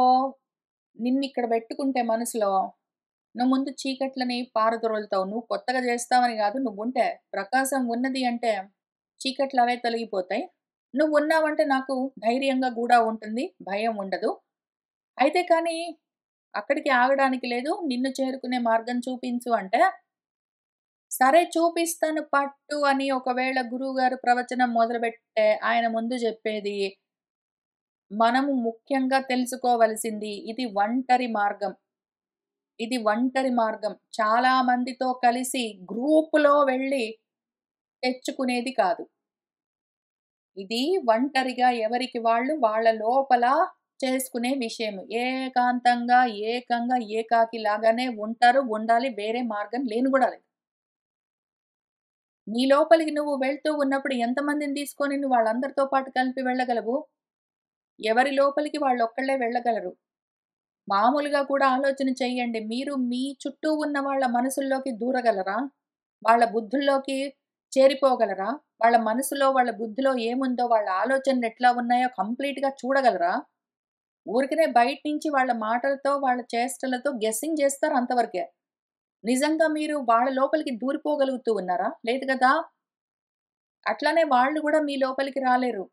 నిన్నిక్కడ పెట్టుకుంటే మనసులో నువ్వు ముందు చీకట్లని పారదొరులుతావు. నువ్వు కొత్తగా చేస్తావని కాదు. నువ్వుంటే ప్రకాశం ఉన్నది అంటే చీకట్లు అవే తొలగిపోతాయి. నువ్వున్నావంటే నాకు ధైర్యంగా కూడా ఉంటుంది. భయం ఉండదు. అయితే కానీ అక్కడికి ఆగడానికి లేదు. నిన్ను చేరుకునే మార్గం చూపించు అంటే, సరే చూపిస్తాను పట్టు అని ఒకవేళ గురువుగారు ప్రవచనం మొదలుపెట్టే ఆయన ముందు చెప్పేది, మనము ముఖ్యంగా తెలుసుకోవలసింది ఇది ఒంటరి మార్గం. ఇది ఒంటరి మార్గం. చాలా మందితో కలిసి గ్రూప్‌లో వెళ్ళి తెచ్చుకునేది కాదు. ఇది ఒంటరిగా ఎవరికి వాళ్ళు వాళ్ళ లోపల చేసుకునే విషయం. ఏకాంతంగా, ఏకంగా, ఏకాకిలాగానే ఉంటారు. ఉండాలి. వేరే మార్గం లేను గూడా లేదు. నీ లోపలికి నువ్వు వెళ్తూ ఉన్నప్పుడు ఎంతమందిని తీసుకొని నువ్వు వాళ్ళందరితో పాటు కలిపి వెళ్ళగలవు? ఎవరి లోపలికి వాళ్ళొక్కళ్ళే వెళ్ళగలరు. మామూలుగా కూడా ఆలోచన చెయ్యండి. మీరు మీ చుట్టూ ఉన్న వాళ్ళ మనసుల్లోకి దూరగలరా? వాళ్ళ బుద్ధుల్లోకి చేరిపోగలరా? వాళ్ళ మనసులో, వాళ్ళ బుద్ధిలో ఏముందో, వాళ్ళ ఆలోచనలు ఎట్లా ఉన్నాయో కంప్లీట్‌గా చూడగలరా? ఊరికనే బయట నుంచి వాళ్ళ మాటలతో, వాళ్ళ చేష్టలతో గెస్సింగ్ చేస్తారు అంతవరకే. నిజంగా మీరు వాళ్ళ లోపలికి దూరిపోగలుగుతూ ఉన్నారా? లేదు గదా! అట్లనే వాళ్ళు గూడా మీ లోపలికి రాలేరు.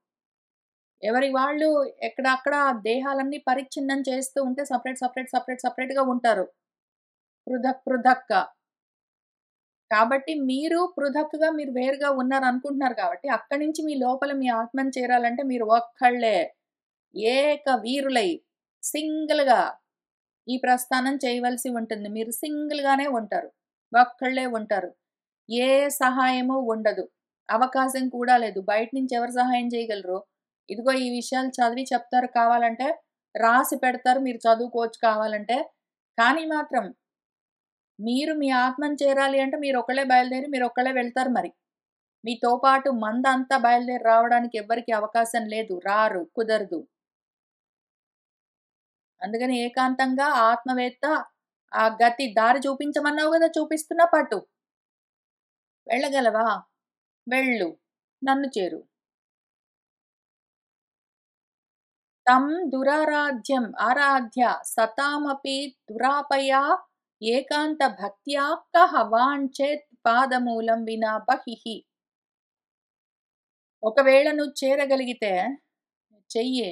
ఎవరి వాళ్ళు ఎక్కడక్కడ దేహాలన్నీ పరిచ్ఛిన్నం చేస్తూ ఉంటే సెపరేట్‌గా ఉంటారు. పృథక్‌గా. కాబట్టి మీరు పృథక్‌గా మీరు వేరుగా ఉన్నారనుకుంటున్నారు కాబట్టి, అక్కడి నుంచి మీ లోపల మీ ఆత్మని చేరాలంటే మీరు ఒక్కళ్ళే ఏక వీరులై సింగిల్‌గా ఈ ప్రస్థానం చేయవలసి ఉంటుంది. మీరు సింగిల్‌గానే ఉంటారు. ఒక్కళ్ళే ఉంటారు. ఏ సహాయము ఉండదు. అవకాశం కూడా లేదు. బయట నుంచి ఎవరు సహాయం చేయగలరు? ఇదిగో ఈ విషయాలు చదివి చెప్తారు కావాలంటే, రాసి పెడతారు మీరు చదువుకోవచ్చు కావాలంటే. కానీ మాత్రం మీరు మీ ఆత్మని చేరాలి అంటే మీరొక్కళ్ళే బయలుదేరి మీరొక్కళ్ళే వెళ్తారు మరి. మీతో పాటు మందంతా బయలుదేరి రావడానికి ఎవ్వరికీ అవకాశం లేదు. రారు. కుదరదు. అందుకని ఏకాంతంగా ఆత్మవేత్త ఆ గతి దారి చూపించమన్నావు గదా! చూపిస్తున్నా పట్టు. వెళ్ళగలవా? వెళ్ళు. నన్ను చేరు. తం దురారాధ్యం ఆరాధ్య సతామపి దురాపయా ఏకాంత భక్త్యా కహ వాంఛేత్ పాదమూలం వినా బహిః. ఒకవేళ నువ్వు చేరగలిగితే చెయ్యి.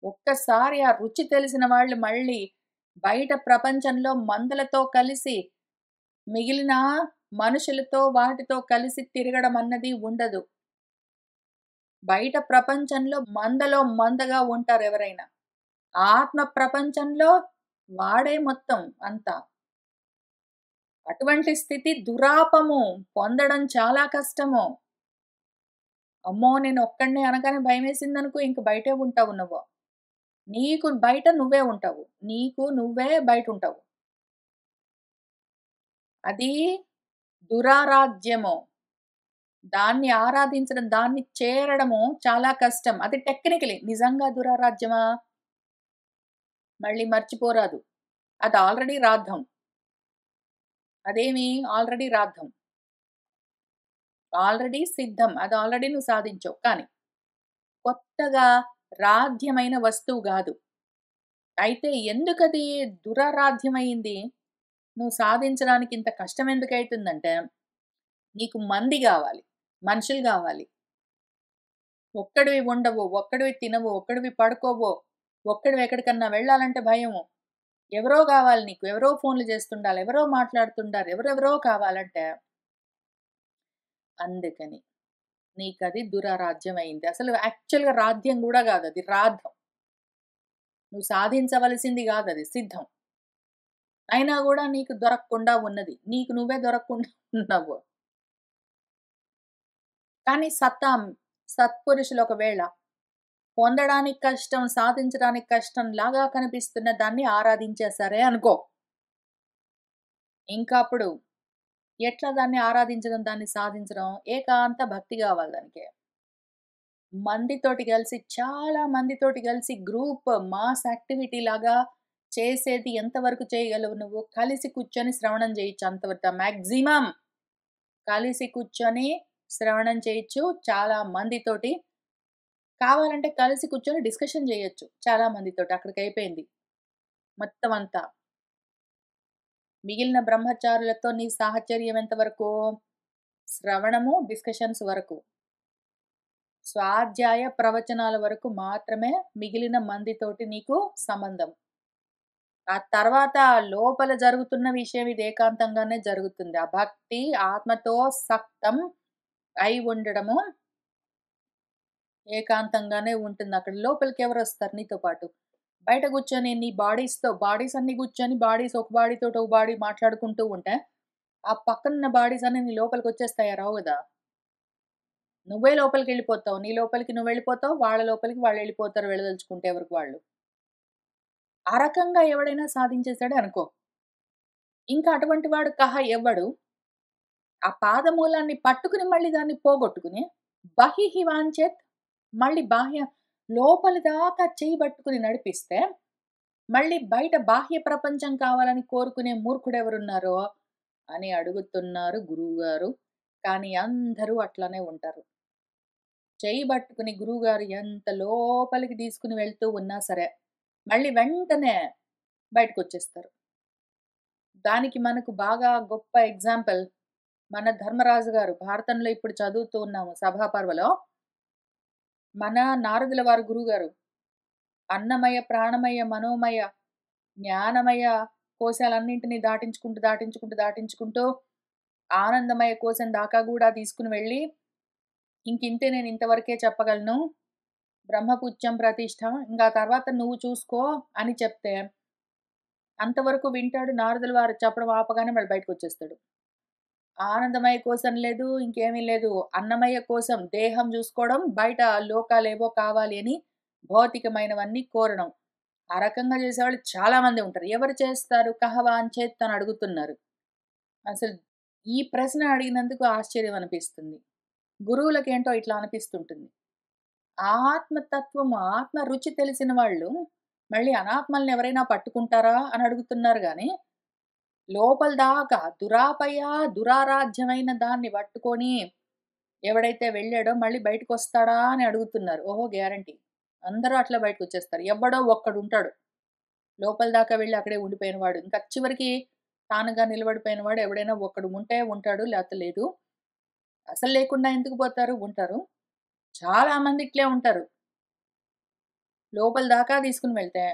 ఒక్కసారి ఆ రుచి తెలిసిన వాళ్ళు మళ్ళీ బయట ప్రపంచంలో మందలతో కలిసి మిగిలిన మనుషులతో వాటితో కలిసి తిరగడం అన్నది ఉండదు. బయట ప్రపంచంలో మందలో మందగా ఉంటారు ఎవరైనా. ఆత్మ ప్రపంచంలో వాడే మొత్తం అంతా. అటువంటి స్థితి దురాపము. పొందడం చాలా కష్టము. అమ్మో! నేను ఒక్కడినే అనగానే భయమేసిందనుకో ఇంక బయటే ఉంటావు నువ్వు. నీకు బయట నువ్వే ఉంటావు. నీకు నువ్వే బయటుంటావు. అది దురారాధ్యము. దాన్ని ఆరాధించడం, దాన్ని చేరడము చాలా కష్టం. అది టెక్నికలీ. నిజంగా దురారాధ్యమా? మళ్ళీ మర్చిపోరాదు. అది ఆల్రెడీ రాద్ధం. అదేమి ఆల్రెడీ రాద్ధం. ఆల్రెడీ సిద్ధం. అది ఆల్రెడీ నువ్వు సాధించావు. కానీ కొత్తగా రాధ్యమైన వస్తువు గాదు. అయితే ఎందుకది దురారాధ్యమయింది? నువ్వు సాధించడానికి ఇంత కష్టం ఎందుకైతుందంటే, నీకు మంది గావాలి. మనుషులు గావాలి. ఒక్కడివి ఉండవు. ఒక్కడివి తినవు. ఒక్కడివి పడుకోవు. ఒక్కడివి ఎక్కడికన్నా వెళ్ళాలంటే భయము. ఎవరో గావాలి నీకు. ఎవరో ఫోన్‌లు చేస్తుండాలి. ఎవరో మాట్లాడుతుండారు. ఎవరెవరో కావాలంటే అందుకని. నీకది దురారాధ్యమయింది. అసలు యాక్చువల్‌గా రాధ్యం గూడా గాదది. రాద్ధం. నువ్వు సాధించవలసింది గాదది. సిద్ధం. అయినా గూడా నీకు దొరక్కుండా ఉన్నది. నీకు నువ్వే దొరక్కుండా ఉన్నావు. కానీ సత్పురుషులు ఒకవేళ పొందడానికి కష్టం, సాధించడానికి కష్టం లాగా కనిపిస్తున్న దాన్ని ఆరాధించేసారే అనుకో. ఇంకా అప్పుడు ఎట్లా దాన్ని ఆరాధించడం, దాన్ని సాధించడం? ఏకాంత భక్తి గావాలి దానికి. మందితోటి కలిసి చాలా మందితోటి కలిసి గ్రూప్ మాస్ యాక్టివిటీ లాగా చేసేది ఎంతవరకు చేయగలవు నువ్వు? కలిసి కూర్చొని శ్రవణం చేయొచ్చు అంతవరకు మాక్సిమం. కలిసి కూర్చొని శ్రవణం చేయొచ్చు చాలా మందితోటి. కావాలంటే కలిసి కూర్చొని డిస్కషన్ చేయొచ్చు చాలా మందితోటి. అక్కడికయిపోయింది మొత్తం అంతా. మిగిలిన బ్రహ్మచారులతో నీ సాహచర్యం ఎంతవరకు? శ్రవణము, డిస్కషన్స్ వరకు. స్వాధ్యాయ ప్రవచనాల వరకు మాత్రమే మిగిలిన మందితోటి నీకు సంబంధం. ఆ తర్వాత లోపల జరుగుతున్న విషయం ఇది ఏకాంతంగానే జరుగుతుంది. ఆ భక్తి ఆత్మతో సక్తం అయి ఉండడము ఏకాంతంగానే ఉంటుంది. అక్కడ లోపలికి ఎవరొస్తారు నీతో పాటు? బయట కూర్చొని నీ బాడీస్ అన్నీ కూర్చొని ఒక బాడీతోటి ఒక బాడీ మాట్లాడుకుంటూ ఉంటే, ఆ పక్కనున్న బాడీస్ అన్నీ నీ లోపలికొచ్చేస్తాయా? రావు గదా! నువ్వే లోపలికెళ్ళిపోతావు. నీ లోపలికి నువ్వెళ్ళిపోతావు. వాళ్ళ లోపలికి వాళ్ళెళ్ళిపోతారు వెళ్ళదలుచుకుంటే ఎవరికి వాళ్ళు. ఆ రకంగా ఎవడైనా సాధించేసాడే అనుకో. ఇంకా అటువంటి వాడు ఎవ్వడు? ఆ పాదమూలాన్ని పట్టుకుని మళ్ళీ దాన్ని పోగొట్టుకుని, బహిః వాంఛేత్ మళ్ళీ లోపలి దాకా చెయ్యి పట్టుకుని నడిపిస్తే, మళ్ళీ బయట బాహ్య ప్రపంచం కావాలని కోరుకునే మూర్ఖుడెవరున్నారో అని అడుగుతున్నారు గురువుగారు. కానీ అందరూ అట్లనే ఉంటారు. చెయ్యి పట్టుకుని గురువుగారు ఎంత లోపలికి తీసుకుని వెళ్తూ ఉన్నా సరే, మళ్ళీ వెంటనే బయటకొచ్చేస్తారు. దానికి మనకు బాగా గొప్ప ఎగ్జాంపుల్ మన ధర్మరాజు గారు. భారతంలో ఇప్పుడు చదువుతూ ఉన్నాము సభాపర్వలో. మన నారదుల వారి గురువుగారు. అన్నమయ, ప్రాణమయ, మనోమయ, జ్ఞానమయ కోశాలన్నింటిని దాటించుకుంటూ ఆనందమయ కోశం దాకా గూడా తీసుకుని వెళ్ళి, ఇంకింతే నేను ఇంతవరకే చెప్పగలను. బ్రహ్మపుచ్చం ప్రతిష్ఠ. ఇంగా తర్వాత నువ్వు చూసుకో అని చెప్తే, అంతవరకు వింటాడు. నారదుల వారు చెప్పడం ఆపగానే మళ్ళీ బయటకొచ్చేస్తాడు. ఆనందమయ కోశం లేదు, ఇంకేమీ లేదు. అన్నమయ కోసం దేహం జూసుకోవడం, బయట లోకాలేవో కావాలి అని భౌతికమైనవన్నీ కోరడం. ఆ రకంగా చేసేవాళ్ళు చాలా మందే ఉంటారు. ఎవరు చేస్తారు? కహవాంఛేత్ అని అడుగుతున్నారు. అసలు ఈ ప్రశ్న అడిగినందుకు ఆశ్చర్యం అనిపిస్తుంది. గురువులకేంటో ఇట్లా అనిపిస్తుంటుంది. ఆత్మతత్వము, ఆత్మ రుచి తెలిసిన వాళ్ళు మళ్ళీ అనాత్మల్ని ఎవరైనా పట్టుకుంటారా అని అడుగుతున్నారు గానీ, లోపల దాకా దురారాధ్యమైన దాన్ని పట్టుకొని ఎవడైతే వెళ్ళాడో మళ్ళీ బయటకొస్తాడా అని అడుగుతున్నారు. ఓహో! గ్యారంటీ. అందరూ అట్లా బయటకొచ్చేస్తారు. ఎవ్వడో ఒక్కడుంటాడు. లోపల దాకా వెళ్లి అక్కడే ఉండిపోయిన వాడు. ఇంకా చివరికి తానుగా నిలబడిపోయిన వాడు ఎవడైనా ఒక్కడు ఉంటే ఉంటాడు. లేకపోతే లేదు. అసలు లేకుండా ఎందుకు పోతారు? ఉంటారు. చాలా మంది ఇట్లే ఉంటారు. లోపల దాకా తీసుకొని వెళ్తే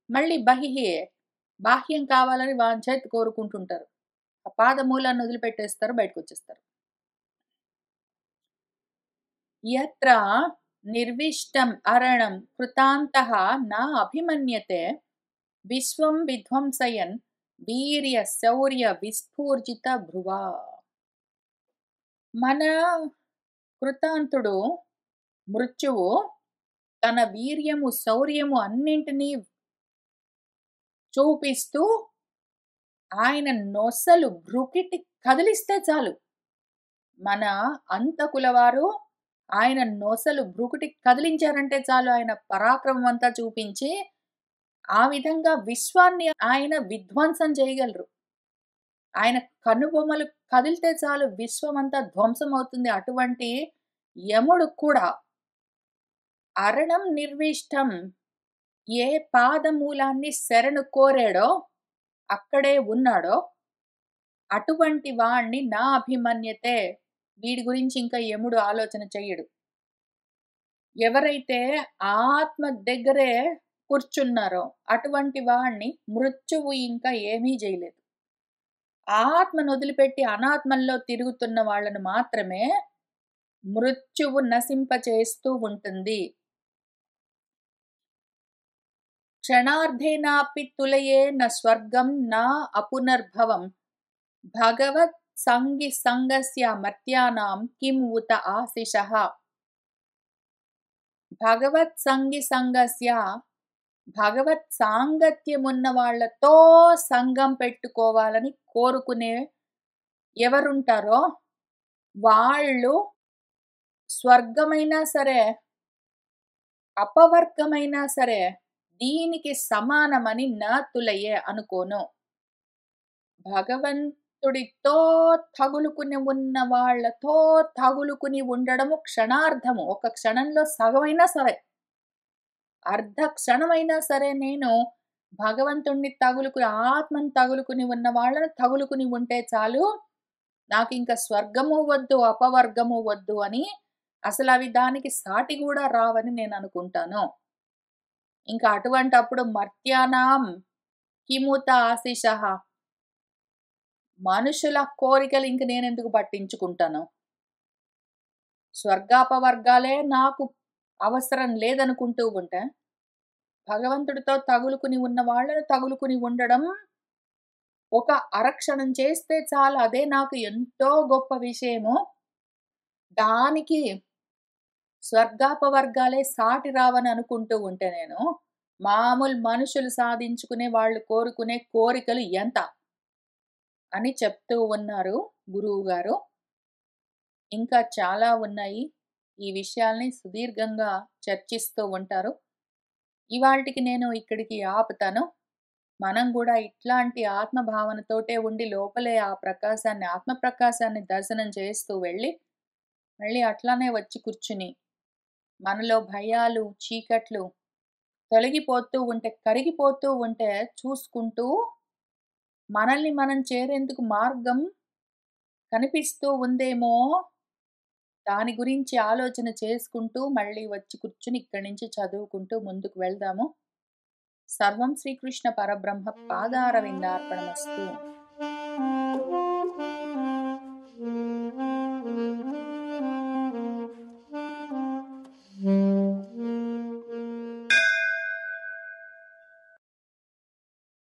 మళ్ళీ బాహ్యం కావాలని వాంఛేత్ కోరుకుంటుంటారు. ఆ పాదమూలాన్ని వదిలిపెట్టేస్తారు. బయటకొచ్చేస్తారు. యత్ర నిర్విష్టం అరణం కృతాంతః న అభిమన్యతే విశ్వం విధ్వంసయన్ వీర్య శౌర్య విస్ఫూర్జిత భ్రువా. మన కృతాంతుడు మృత్యువు తన వీర్యము శౌర్యము అన్నింటినీ చూపిస్తూ ఆయన నొసలు భ్రుకిటి కదిలిస్తే చాలు. మన అంతకులవారు ఆయన నొసలు భ్రుకుటి కదిలించారంటే చాలు ఆయన పరాక్రమం అంతా చూపించి ఆ విధంగా విశ్వాన్ని ఆయన విధ్వంసం చేయగలరు. ఆయన కనుబొమ్మలు కదిలితే చాలు విశ్వమంతా ధ్వంసం అవుతుంది. అటువంటి యముడు కూడా అరణం నిర్విష్టం ఏ పాదమూలాన్ని శరణు కోరాడో అక్కడే ఉన్నాడో అటువంటి వాణ్ణి నా అభిమన్యతే, వీడి గురించి ఇంకా యముడు ఆలోచన చెయ్యడు. ఎవరైతే ఆత్మ దగ్గరే కూర్చున్నారో అటువంటి వాణ్ణి మృత్యువు ఇంకా ఏమీ చేయలేదు. ఆత్మను వదిలిపెట్టి అనాత్మల్లో తిరుగుతున్న వాళ్ళను మాత్రమే మృత్యువు నశింపచేస్తూ ఉంటుంది. క్షణార్ధేనాపి తులయేన స్వర్గం నా అపునర్భవం భగవత్ సంగి సంగస్య మర్త్యానాం కిం ఉత ఆశిషః. భగవత్ సంగి సంగస్య, భగవత్ సాంగత్యమున్న వాళ్లతో సంగం పెట్టుకోవాలని కోరుకునే ఎవరుంటారో వాళ్ళు స్వర్గమైనా సరే అపవర్గమైనా సరే దీనికి సమానమని నా తులయే అనుకోను. భగవంతుడితో తగులుకుని ఉన్న వాళ్లతో తగులుకుని ఉండడము క్షణార్ధము. ఒక క్షణంలో సగమైనా సరే, అర్ధ క్షణమైనా సరే నేను భగవంతుణ్ణి తగులుకుని ఆత్మను తగులుకుని ఉన్న వాళ్ళను తగులుకుని ఉంటే చాలు. నాకు ఇంకా స్వర్గము వద్దు, అపవర్గము వద్దు అని, అసలు అవి దానికి సాటి కూడా రావని నేను అనుకుంటాను. ఇంకా అటువంటప్పుడు మర్త్యానాం కిముత ఆశిషః, మనుషుల కోరికలు ఇంక నేనెందుకు పట్టించుకుంటాను. స్వర్గాపవర్గాలే నాకు అవసరం లేదనుకుంటూ ఉంటే భగవంతుడితో తగులుకుని ఉన్న వాళ్ళను తగులుకుని ఉండడం ఒక అరక్షణం చేస్తే చాలు, అదే నాకు ఎంతో గొప్ప విషయము. దానికి స్వర్గాపవర్గాలే సాటి రావని అనుకుంటూ ఉంటే నేను మామూలు మనుషులు సాధించుకునే వాళ్ళు కోరుకునే కోరికలు ఎంత అని చెప్తూ ఉన్నారు గురువు గారు. ఇంకా చాలా ఉన్నాయి. ఈ విషయాల్ని సుదీర్ఘంగా చర్చిస్తూ ఉంటారు. ఇవాల్టికి నేను ఇక్కడికి ఆపుతాను. మనం కూడా ఇట్లాంటి ఆత్మభావనతోటే ఉండి లోపలే ఆ ప్రకాశాన్ని, ఆత్మ ప్రకాశాన్ని దర్శనం చేస్తూ వెళ్ళి మళ్ళీ అట్లానే వచ్చి కూర్చుని మనలో భయాలు, చీకట్లు తొలగిపోతూ ఉంటే, కరిగిపోతూ ఉంటే చూసుకుంటూ మనల్ని మనం చేరేందుకు మార్గం కనిపిస్తూ ఉందేమో దాని గురించి ఆలోచన చేసుకుంటూ మళ్ళీ వచ్చి కూర్చుని ఇక్కడి నుంచి చదువుకుంటూ ముందుకు వెళ్దాము. సర్వం శ్రీకృష్ణ పరబ్రహ్మ పాదారవిందార్పణమస్తు.